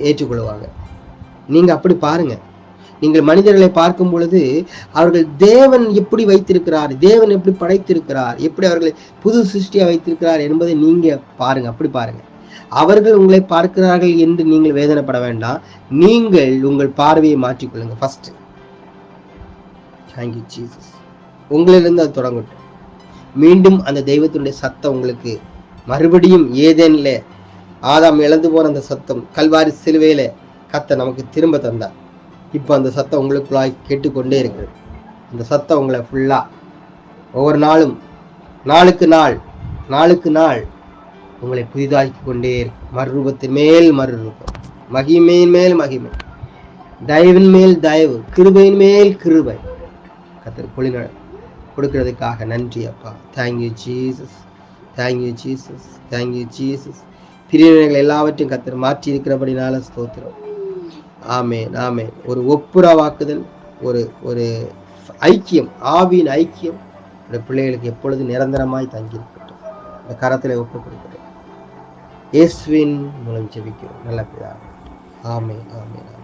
ஏற்றுக்கொள்வாங்க. நீங்க அப்படி பாருங்க. நீங்கள் மனிதர்களை பார்க்கும் பொழுது அவர்கள் தேவன் எப்படி வைத்திருக்கிறார், தேவன் எப்படி படைத்திருக்கிறார், எப்படி அவர்களை புது சிருஷ்டியா வைத்திருக்கிறார் என்பதை நீங்க பாருங்க. அப்படி பாருங்க. அவர்கள் உங்களை பார்க்கிறார்கள் என்று நீங்கள் வேதனைப்பட வேண்டாம். நீங்கள் உங்கள் பார்வையை மாற்றிக்கொள்ளுங்க ஃபர்ஸ்ட். Thank you Jesus. உங்களிலிருந்து அது தொடங்கட்டும். மீண்டும் அந்த தெய்வத்தினுடைய சத்தம் உங்களுக்கு மறுபடியும் ஏதேன்ல ஆதாம் இழந்து போன அந்த சத்தம் கல்வாரி சிலுவையில கர்த்தர் நமக்கு திரும்ப தந்தார். இப்போ அந்த சத்தம் உங்களுக்குள்ளாய் கேட்டுக்கொண்டே இருக்குது. அந்த சத்தம் உங்களை ஃபுல்லா ஒவ்வொரு நாளும் நாளுக்கு நாள் உங்களை புதிதாக்கி கொண்டே இருக்கும். மறுரூபத்தின் மேல் மறுரூபம், மகிமையின் மேல் மகிமை, தயவின் மேல் தயவு, கிருபையின் மேல் கிருபை கர்த்தர் கொடுக்கிறதுக்காக நன்றி அப்பா. Thank you Jesus. Thank you Jesus. Thank you Jesus. பிரிவினைகள் எல்லாவற்றையும் கர்த்தர் மாற்றி இருக்கிறபடினால ஸ்தோத்திரம். ஆமென், ஆமென். ஒரு ஒப்புரவாக்குதல், ஒரு ஐக்கியம், ஆவியின் ஐக்கியம் பிள்ளைகளுக்கு எப்பொழுது நிரந்தரமாய் தங்கியிருக்கட்டும். இந்த கரத்தில் ஒப்புக் கொடுக்கிறேன். இயேசுவின் மூலம் ஜெபிக்கிறோம் நல்ல பிதாவே. ஆமென், ஆமென், ஆமென்.